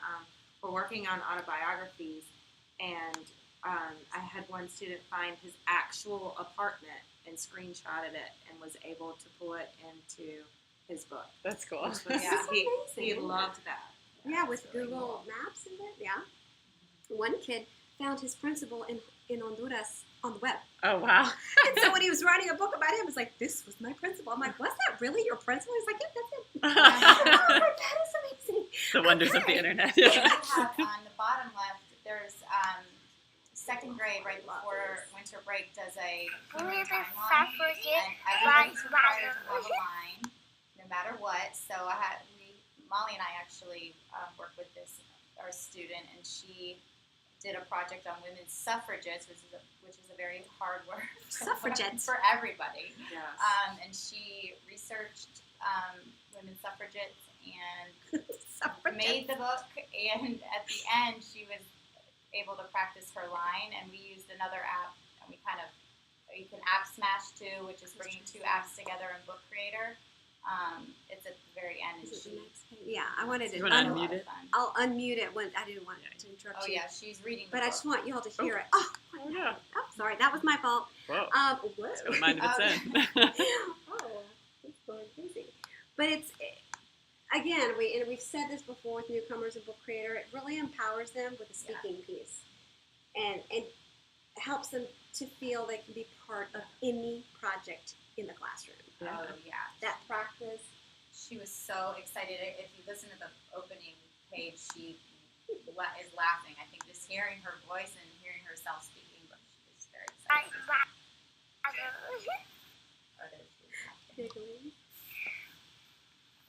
were working on autobiographies, and I had one student find his actual apartment and screenshotted it and was able to pull it into his book. That's cool. Which was, Yeah. he amazing. loved that. Yeah, with It's really Google cool. Maps and it. Yeah. One kid found his principal in Honduras on the web. Oh, wow. And so when he was writing a book about him, it was like, this was my principal. I'm like, was that really your principal? He's like, yeah, that's it. Oh, that is amazing. The wonders of the Okay. internet. We have on the bottom left, there's second grade right before winter break does a human timeline, and everybody's required to have a line, no matter what. So Molly and I actually worked with our student, and she did a project on women's suffragettes, which is a very hard word Suffragettes. for everybody. Yes. And she researched women's suffragettes and made the book, and at the end she was able to practice her line, and we used another app, and you can app smash too, which is bringing two apps together in Book Creator. It's at the very end, and Is it the she next page? Yeah, I wanted to You wanna had a unmute lot of it? fun. I'll unmute it when I didn't want to interrupt Oh you. yeah, she's reading the But I book. just want y'all to hear it. Oh, Oh, yeah. oh, sorry, that was my fault. Whoa. Whoa. It's got a mind of its own. Oh, it's going crazy. But again, we've said this before with newcomers and Book Creator, it really empowers them with the speaking piece, and helps them to feel they can be part of any project in the classroom. Yeah. Oh yeah, That practice. she was so excited. If you listen to the opening page, she is laughing. I think just hearing her voice and hearing herself speaking, but she was very excited. Oh, there she is. Giggling.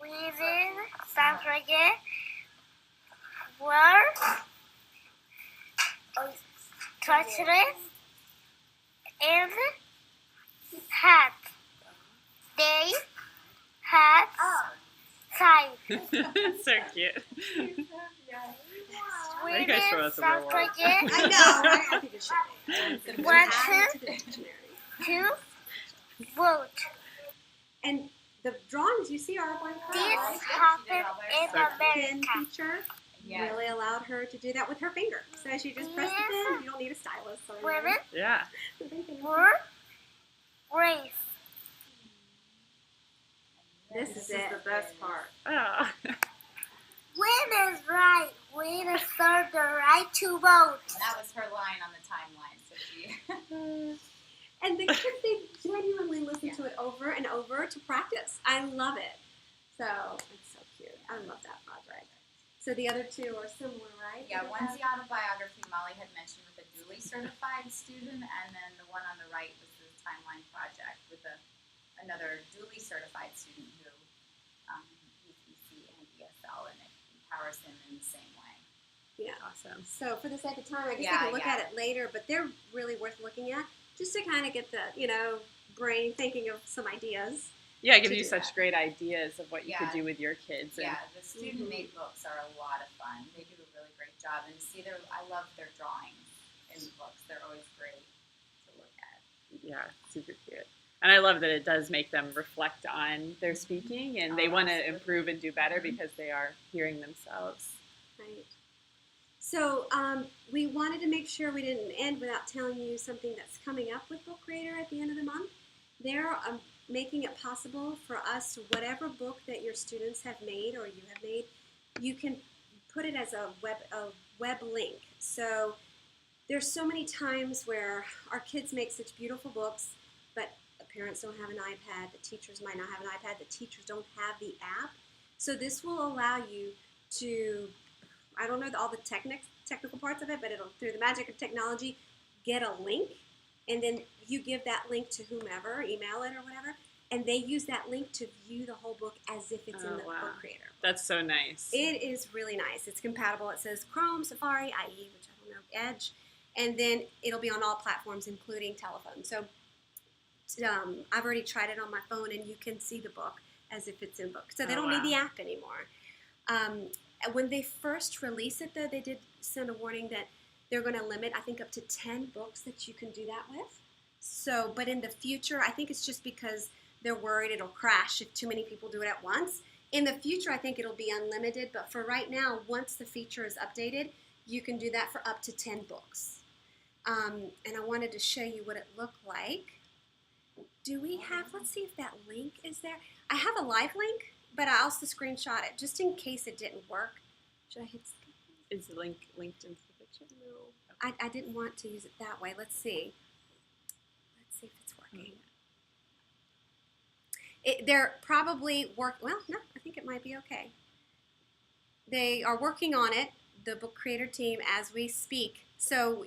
Women suffragette were torturous and had they had time. So cute. Why you guys throw Women us a real wall? suffragette I know. I think it should be. Want Add it to the dictionary. to vote. And the drawings you see are by her. This happened in Pen America. teacher Yes. really allowed her to do that with her finger. So she just pressed the pen. You don't need a stylus. Or Women Yeah. were raised. This is it. the best part. Oh. Women's right. Women serve the right to vote. And that was her line on the timeline. So she. And the kids, they genuinely listen to it over and over to practice. I love it. So it's so cute. I love that project. So the other two are similar, right? Yeah, one's the autobiography Molly had mentioned with a duly certified student, and then the one on the right was the timeline project with another duly certified student who UCC and ESL, and it empowers him in the same way. Yeah. Awesome. So for the sake of time, I guess Yeah, we can look yeah. at it later, but they're really worth looking at. just to kind of get the, brain thinking of some ideas. Yeah, it gives to you do such that. great ideas of what you could Yeah. do with your kids. And Yeah, the student-made books are a lot of fun. They do a really great job, and I love their drawings in the books. They're always great to look at. yeah, super cute. And I love that it does make them reflect on their speaking, and they want to Absolutely. improve and do better because they are hearing themselves. Right. So we wanted to make sure we didn't end without telling you something that's coming up with Book Creator at the end of the month. They're making it possible for us, whatever book that your students have made or you have made, you can put it as a web link. So there's so many times where our kids make such beautiful books, but the parents don't have an iPad, the teachers might not have an iPad, the teachers don't have the app. So this will allow you to, I don't know all the technical parts of it, but it'll, through the magic of technology, get a link, and then you give that link to whomever, email it or whatever, and they use that link to view the whole book as if it's in the Book Creator. That's so nice. It is really nice. It's compatible. It says Chrome, Safari, IE, which I don't know, Edge, and then it'll be on all platforms, including telephone. So I've already tried it on my phone, and you can see the book as if it's in book. So they don't need the app anymore. When they first released it, though, they did send a warning that they're going to limit, I think, up to 10 books that you can do that with. So, but in the future, I think it's just because they're worried it'll crash if too many people do it at once. In the future, I think it'll be unlimited, but for right now, once the feature is updated, you can do that for up to 10 books. And I wanted to show you what it looked like. Do we have, let's see if that link is there. I have a live link, but I also screenshot it just in case it didn't work. Should I hit skip? Is the link linked into the picture? No. I didn't want to use it that way. Let's see. Let's see if it's working. They're probably well, no, I think it might be okay. They are working on it, the Book Creator team, as we speak. So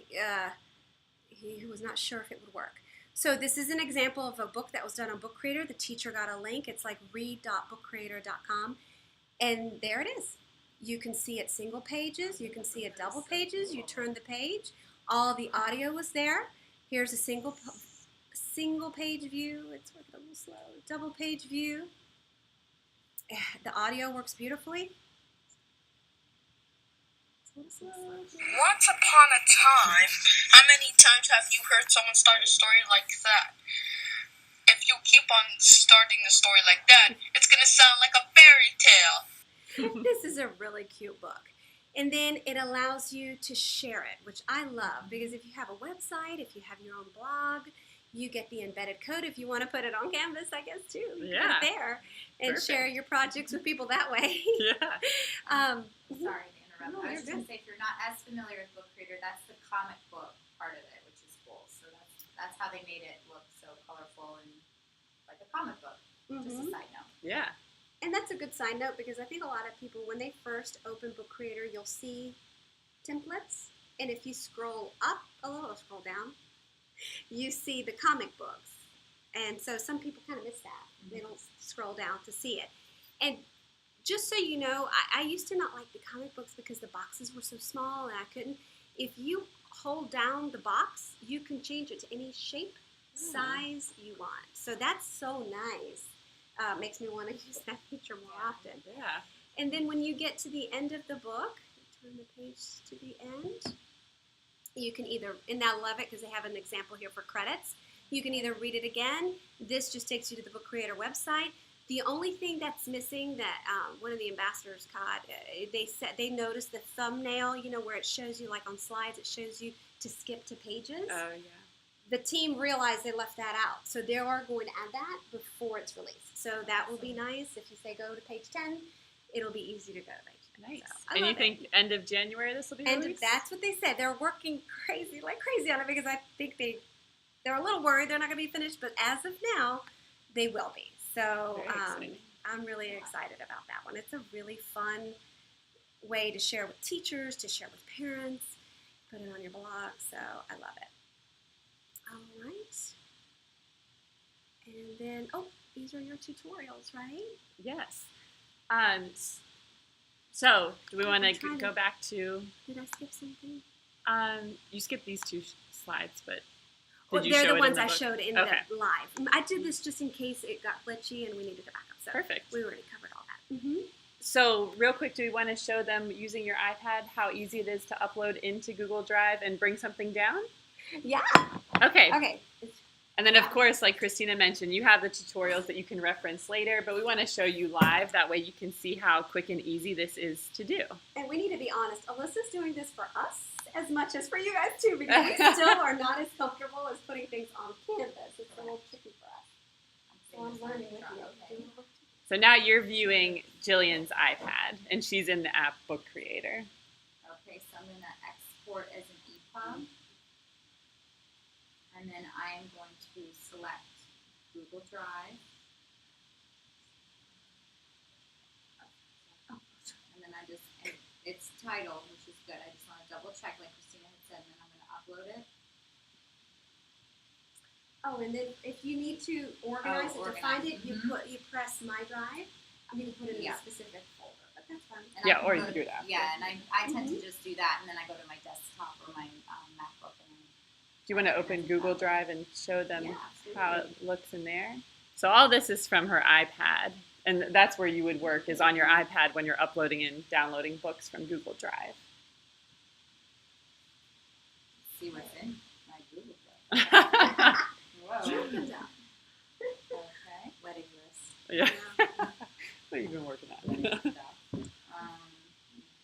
he was not sure if it would work. So this is an example of a book that was done on Book Creator. The teacher got a link. It's like read.bookcreator.com. And there it is. You can see it single pages. You can see it double pages. You turn the page. All the audio was there. Here's a single page view. It's working a little slow. Double page view. The audio works beautifully. Once upon a time, how many times have you heard someone start a story like that? If you keep on starting the story like that, it's going to sound like a fairy tale. This is a really cute book. And then it allows you to share it, which I love, because if you have a website, if you have your own blog, you get the embedded code if you want to put it on Canvas, I guess, too. You put it there and share your projects with people that way. Sorry to interrupt. No, I was you're just going to say, if you're not as familiar with Book Creator, that's the comic book part of it, which is cool. So that's how they made it look so colorful and like a comic book. Just a side note. Yeah. And that's a good side note, because I think a lot of people, when they first open Book Creator, you'll see templates. And if you scroll up a little, scroll down, you see the comic books. And so some people kind of miss that. They don't scroll down to see it. And just so you know, I used to not like the comic books because the boxes were so small and I couldn't. If you hold down the box, you can change it to any shape, size you want. So that's so nice. Makes me want to use that feature more often. Yeah. And then when you get to the end of the book, turn the page to the end, you can either, and I love it because they have an example here for credits, you can either read it again. This just takes you to the Book Creator website. The only thing that's missing that one of the ambassadors caught, they noticed the thumbnail, where it shows you, like on slides, it shows you to skip to pages. Oh, yeah. The team realized they left that out. So they are going to add that before it's released. So that will be nice. If you say go to page 10, it'll be easy to go to page 10. Nice. So, and you think end of January this will be and released? that's what they said. They're working crazy on it, because I think they're a little worried they're not going to be finished. But as of now, they will be. So I'm really excited about that one. It's a really fun way to share with teachers, to share with parents, put it on your blog. So I love it. All right. And then, these are your tutorials, right? Yes. So do we want to go back to? Did I skip something? You skipped these two slides, but Did you they're show the it in ones the I book? showed in Okay. the live. I did this just in case it got glitchy and we needed to back up. So Perfect. we already covered all that. Mm-hmm. So real quick, do we want to show them using your iPad how easy it is to upload into Google Drive and bring something down? Yeah. Okay. Okay. And then, of course, like Christina mentioned, you have the tutorials that you can reference later, but we want to show you live. That way you can see how quick and easy this is to do. And we need to be honest. Alyssa's doing this for us as much as for you guys, too, because we still are not as comfortable as putting things on canvas. It's a little tricky for us. So I'm learning with you. So now you're viewing Jillian's iPad, and she's in the app Book Creator. Okay, so I'm going to export as an EPUB. And then I am going to select Google Drive. And then it's titled, which is good. I just want to double check, like Christina had said, and then I'm going to upload it. Oh, and then if you need to organize it, to find it, you press My Drive. I'm going to put it in a specific folder, but that's fine. And Yeah, or you can do it after. Yeah, and I tend to just do that, and then I go to my desktop or my MacBook. Do you want to open Google Drive and show them Yeah, how it looks in there? So all this is from her iPad, and that's where you would work, is on your iPad when you're uploading and downloading books from Google Drive. See what's in my Google Drive. Whoa. Comes out. Okay. Wedding list. Yeah. What have you been working on?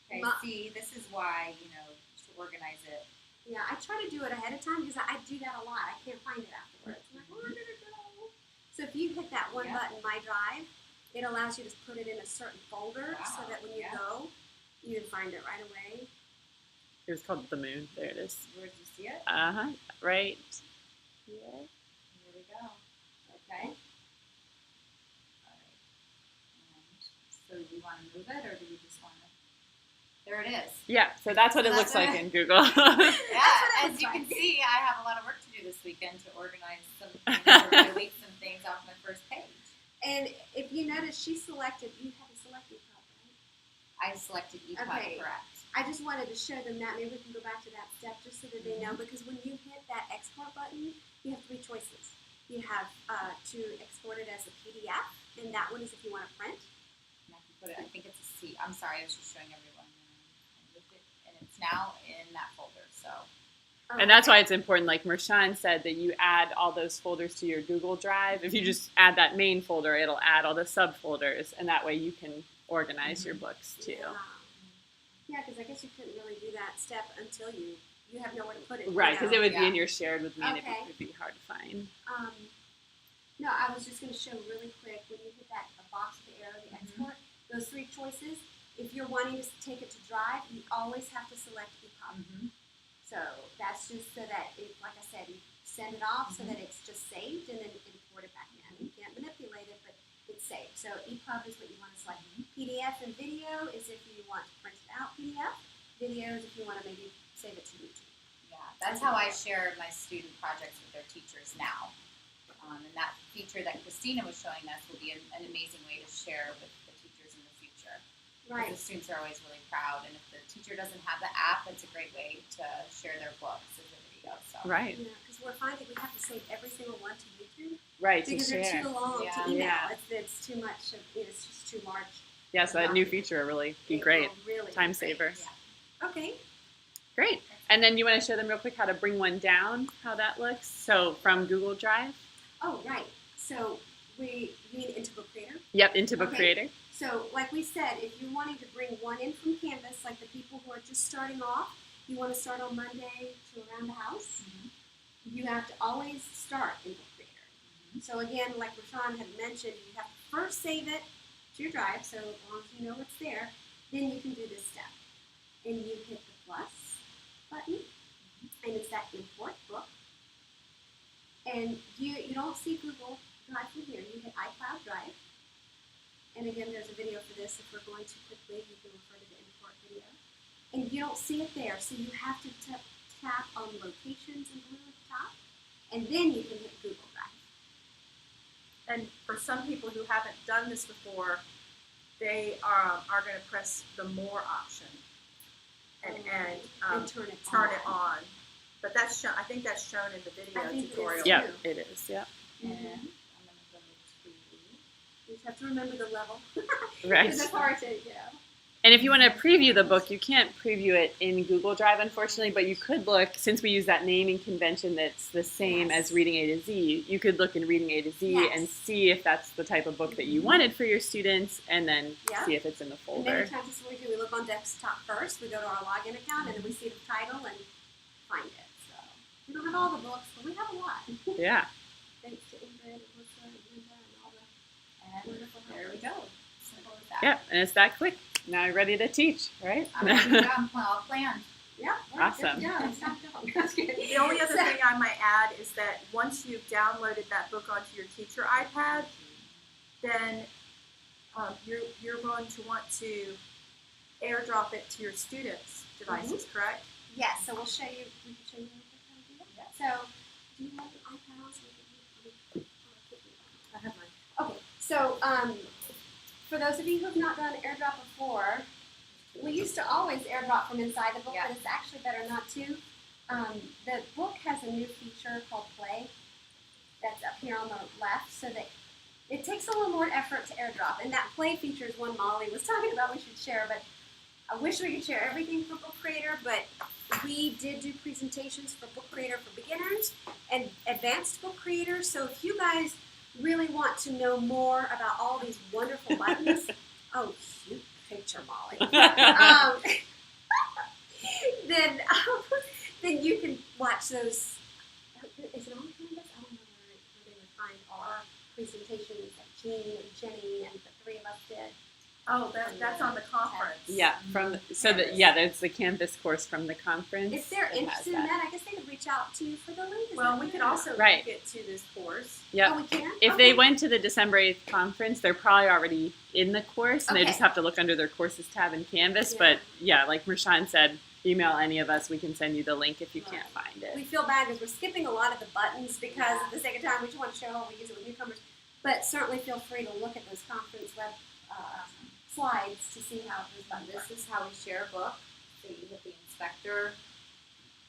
Okay, see, this is why, to organize it. Yeah, I try to do it ahead of time because I do that a lot. I can't find it afterwards. I'm like, where did it go? So if you hit that one button, My Drive, it allows you to put it in a certain folder so that when you go, you can find it right away. It was called The Moon. There it is. Where did you see it? Uh-huh. Right here. Here we go. Okay. All right. So do you want to move it, or do you just want to? There it is. Yeah, so that's what it looks like in Google. Yeah, as you can see, I have a lot of work to do this weekend to organize some things or delete some things off my first page. And if you notice, she selected, you haven't selected EPUB, right? I selected EPUB, Okay. correct. I just wanted to show them that. Maybe we can go back to that step just so that they know, because when you hit that export button, you have 3 choices. You have to export it as a PDF, and that one is if you want to print. And I can put it, I think it's a C. I'm sorry, I was just showing everyone. And it's now in that folder, so. And that's why it's important, like Mershawn said, that you add all those folders to your Google Drive. If you just add that main folder, it'll add all the subfolders, and that way you can organize your books too. Yeah, because I guess you couldn't really do that step until you have nowhere to put it. Right, because it would be Yeah. in your shared with me, and Okay. it would be hard to find. No, I was just going to show really quick, when you hit that box with the arrow, the export, those 3 choices, if you're wanting to take it to Drive, you always have to select EPUB. So that's just so that, like I said, you send it off so that it's just saved and then import it back in. You can't manipulate it, but it's saved. So EPUB is what you want to select. PDF and video is if you want to print it out PDF. Video is if you want to maybe save it to YouTube. Yeah, that's how I share my student projects with their teachers now. And that feature that Christina was showing us will be an amazing way to share with the teachers in the future. Right. The students are always really proud, and if the teacher doesn't have the app, it's a great way to share their books as a video. So. Right. Yeah, because we're finding we have to save every single one to YouTube Right, to because they're share. too long Yeah. to email. Yeah. It's too much. It's just too large. Yeah, so that new feature will really be great. It will really Time be great. saver. Yeah. Okay. Great. And then you want to show them real quick how to bring one down, how that looks? So from Google Drive? Oh, right. So you mean into Book Creator? Yep, into Book Okay. Creator. So like we said, if you're wanting to bring one in from Canvas, like the people who are just starting off, you want to start on Monday to around the house, you have to always start in Book Creator. So again, like Rashawn had mentioned, you have to first save it to your drive, so as long as you know it's there, then you can do this step. And you hit the plus button, and it's that import book. And you don't see Google Drive from here, you hit iCloud Drive. And again, there's a video for this. If we're going too quickly, you can refer to the import video. And you don't see it there, so you have to tap on locations in blue at the top, and then you can hit Google Drive. And for some people who haven't done this before, they are going to press the more option and And turn it turn it on. But that's shown. I think that's shown in the video I think it is. tutorial. Yeah, it is. Yeah. And Mhm. I'm gonna go to You just have to remember the level. Right. Because it's hard to, And if you want to preview the book, you can't preview it in Google Drive, unfortunately, but you could look, since we use that naming convention that's the same Yes. as Reading A to Z, you could look in Reading A to Z Yes. and see if that's the type of book that you wanted for your students, and then Yeah. see if it's in the And many folder. times this is what we do. We look on desktop first. We go to our login account, and then we see the title and find it. So we don't have all the books, but we have a lot. Yeah. Thanks to Ingrid and Lisa and Linda and all the and wonderful there we helpers. go. Simple as that. Yep, and it's that quick. Now you're ready to teach, right? I'm ready to go. I'm all planned. Yeah. Awesome. Yeah, stop going. That's good. The only other thing I might add is that once you've downloaded that book onto your teacher iPad, then you're going to want to airdrop it to your students' devices, correct? Yes, so we'll show you. We can show you how to do that. So, do you have an iPad also? I have mine. Okay, so for those of you who have not done AirDrop before, we used to always AirDrop from inside the book, Yeah. but it's actually better not to. The book has a new feature called Play that's up here on the left, so that it takes a little more effort to AirDrop. And that Play feature is one Molly was talking about we should share, but I wish we could share everything for Book Creator, but we did do presentations for Book Creator for beginners and advanced Book Creators. So if you guys really want to know more about all these wonderful buttons, oh, cute picture, Molly. Then then you can watch those. Is it on Canvas? I don't know where they would find our presentations that Jean and Jenny and the three of us did. Oh, that's on the conference. Yeah, that's the Canvas course from the conference. If they're It has interested in that, I guess they could reach out to you for the link. Is Well, that we could good? also Right. link it to this course. Yep. Oh, we can? If Okay. they went to the December 8th conference, they're probably already in the course, and they Okay. just have to look under their courses tab in Canvas. Yeah. But yeah, like Mershawn said, email any of us. We can send you the link if you can't find it. We feel bad because we're skipping a lot of the buttons because of the sake of time, we just want to show how we use it with newcomers. But certainly feel free to look at those conference web slides to see how those buttons work. This is how we share a book. So you hit the inspector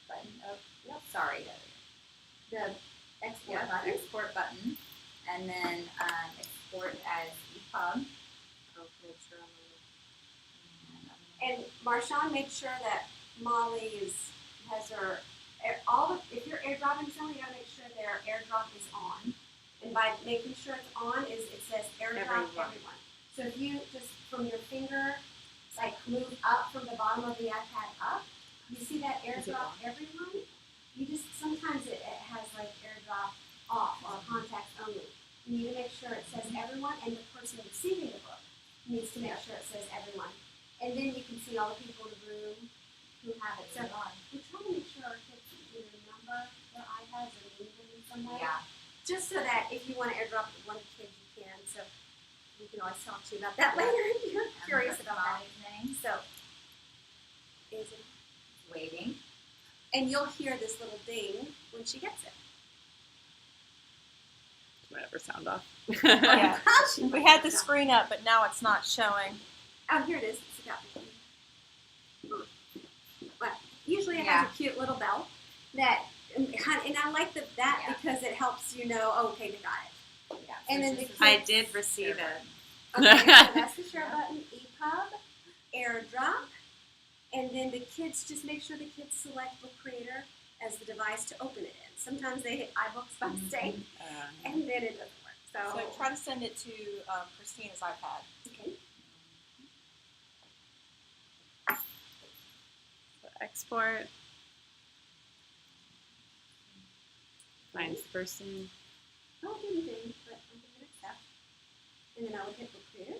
button. Oh, no, sorry. The export Yeah, button. export button. And then export as EPUB. And Marshawn, make sure that Molly has her if you're airdropping someone, you gotta make sure their airdrop is on. And by making sure it's on, it says airdrop everyone. So if you just from your finger, like move up from the bottom of the iPad up, you see that airdrop everyone. You just sometimes it has like airdrop off or contacts only. You need to make sure it says everyone, and the person receiving the book needs to make sure it says everyone. And then you can see all the people in the room who have it. So we try to make sure our kids either number their iPads or name them in some way. Yeah. Just so that if you want to airdrop it to one kid, you can. So we can always talk to you about that later if you're curious about that. Molly's name. So is it? Waiting. And you'll hear this little ding when she gets it. Whatever, sound off. Yeah. We had the screen up, but now it's not showing. Oh, here it is. It's got the But usually it Yeah. has a cute little bell that, and I like that Yeah. because it helps you know, oh, okay, they got it. Yeah, And so then this the is I kids- did receive it. Okay, so that's the share button, EPUB, AirDrop, and then the kids, just make sure the kids select Book Creator as the device to open it in. Sometimes they hit iBooks by mistake, and then it doesn't work. So try to send it to Christina's iPad. Okay. Export. Finds the person. I don't do anything, but I'm going to accept. And then I would hit Book Creator,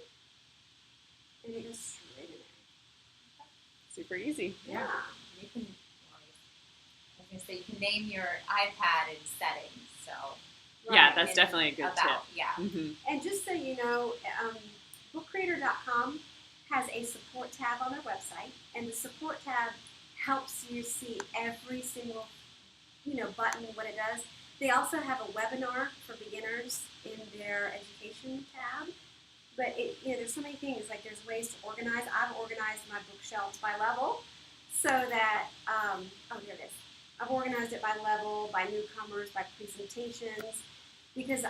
and it goes straight in there. Super easy. Yeah. You can, I was going to say, you can name your iPad in settings. So Yeah, Right. that's in definitely a good about, tip. Yeah. Mm-hmm. And just so you know, bookcreator.com has a support tab on their website, and the support tab helps you see every single, button, what it does. They also have a webinar for beginners in their education tab. But there's so many things. Like there's ways to organize. I've organized my bookshelves by level, so that here it is. I've organized it by level, by newcomers, by presentations, because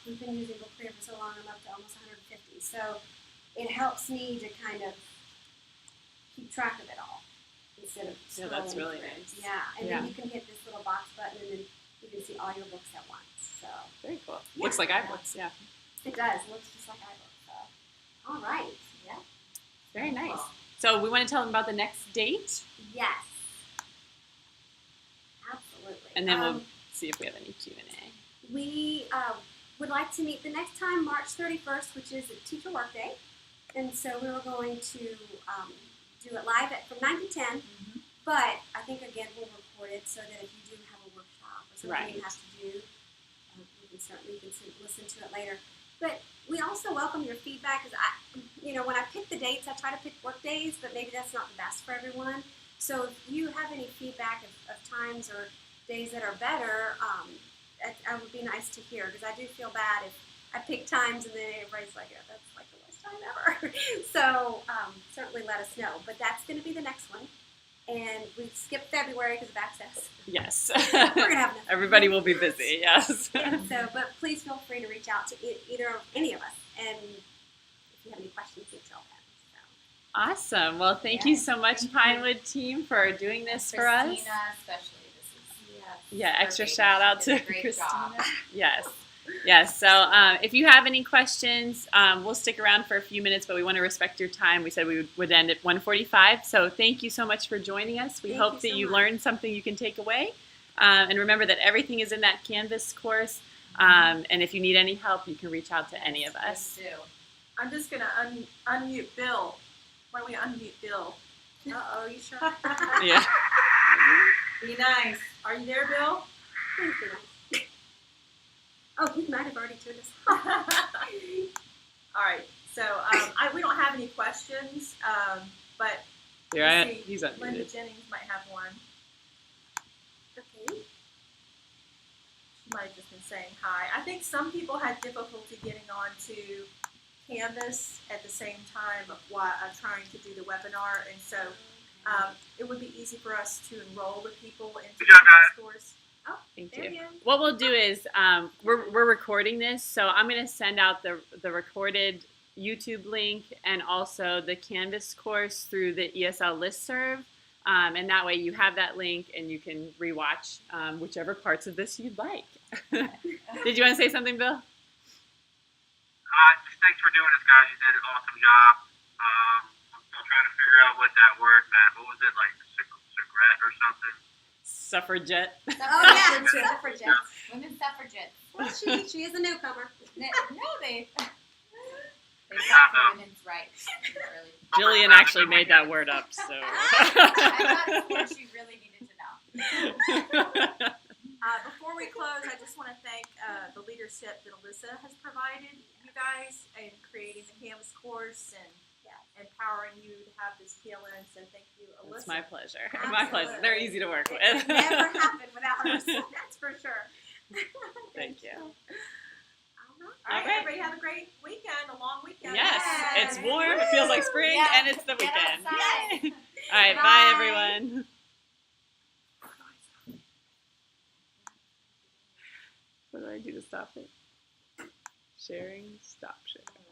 we've been using Book Creator for so long. I'm up to almost 150, so it helps me to kind of keep track of it all instead of scrolling. Yeah, that's really through. nice. Yeah, and Yeah. then you can hit this little box button, and then you can see all your books at once. So Very cool. Yeah. Looks like iBooks, yeah. it does. It looks just like iBooks. So all right. Yeah. Very nice. So we want to tell them about the next date, Yes. Absolutely. and then we'll see if we have any Q&A. We would like to meet the next time, March 31st, which is a Teacher Work Day. And so we were going to do it live from 9 to 10. But I think, again, we'll record it so that if you do have a workshop or something you have to do, you can listen to it later. But we also welcome your feedback, because when I pick the dates, I try to pick work days, but maybe that's not the best for everyone. So if you have any feedback of times or days that are better, it would be nice to hear, because I do feel bad if I pick times and then everybody's like, oh, that's like the worst time ever. So certainly let us know. But that's going to be the next one. And we skipped February because of access. Yes. We're going to have enough. Everybody will be busy, yes. But please feel free to reach out to any of us. And if you have any questions, you tell them. Awesome. Well, thank you so much, Pinewood team, for doing this for us. Christina, especially, this is Extra perfect. shout out She to did a great Christina. job. Yes. So if you have any questions, we'll stick around for a few minutes, but we want to respect your time. We said we would end at 1:45. So thank you so much for joining us. We hope that you learned something you can take away. And remember that everything is in that Canvas course. And if you need any help, you can reach out to any of us. Please do. I'm just going to unmute Bill. Why don't we unmute Bill? Uh-oh, you sure? Yeah. Be nice. Are you there, Bill? Please be nice. Oh, he might have already tuned us. All right. So we don't have any questions, but let's see. He's Linda unmuted. Jennings might have one. Okay. She might have just been saying hi. I think some people had difficulty getting onto Canvas at the same time of trying to do the webinar, and so it would be easy for us to enroll the people into the Canvas course. Oh, Thank there you. he is. What we'll do is we're recording this, so I'm going to send out the recorded YouTube link and also the Canvas course through the ESL listserv, and that way you have that link and you can rewatch whichever parts of this you'd like. Did you want to say something, Bill? Just thanks for doing this, guys. You did an awesome job. I'm still trying to figure out what that word meant. What was it, like cigarette or something? Suffragette. Oh, yeah. Suffragettes. Women suffragettes. Well, she is a newcomer. No, they fought for women's rights. Really. Jillian actually made that word up, so. I thought it's what she really needed to know. Before we close, I just want to thank the leadership that Alyssa has provided you guys in creating the Canvas course and empowering you to have this PLN. So thank you, Alyssa. It's my pleasure. Absolutely. My pleasure. They're easy to work It with. would never happen without us. That's for sure. Thank you. All right, everybody have a great weekend, a long weekend. Yes, it's warm, it feels like spring, Yeah. and it's the Get weekend. outside. Yay. All right, bye everyone. What do I do to stop it? Sharing, stop sharing.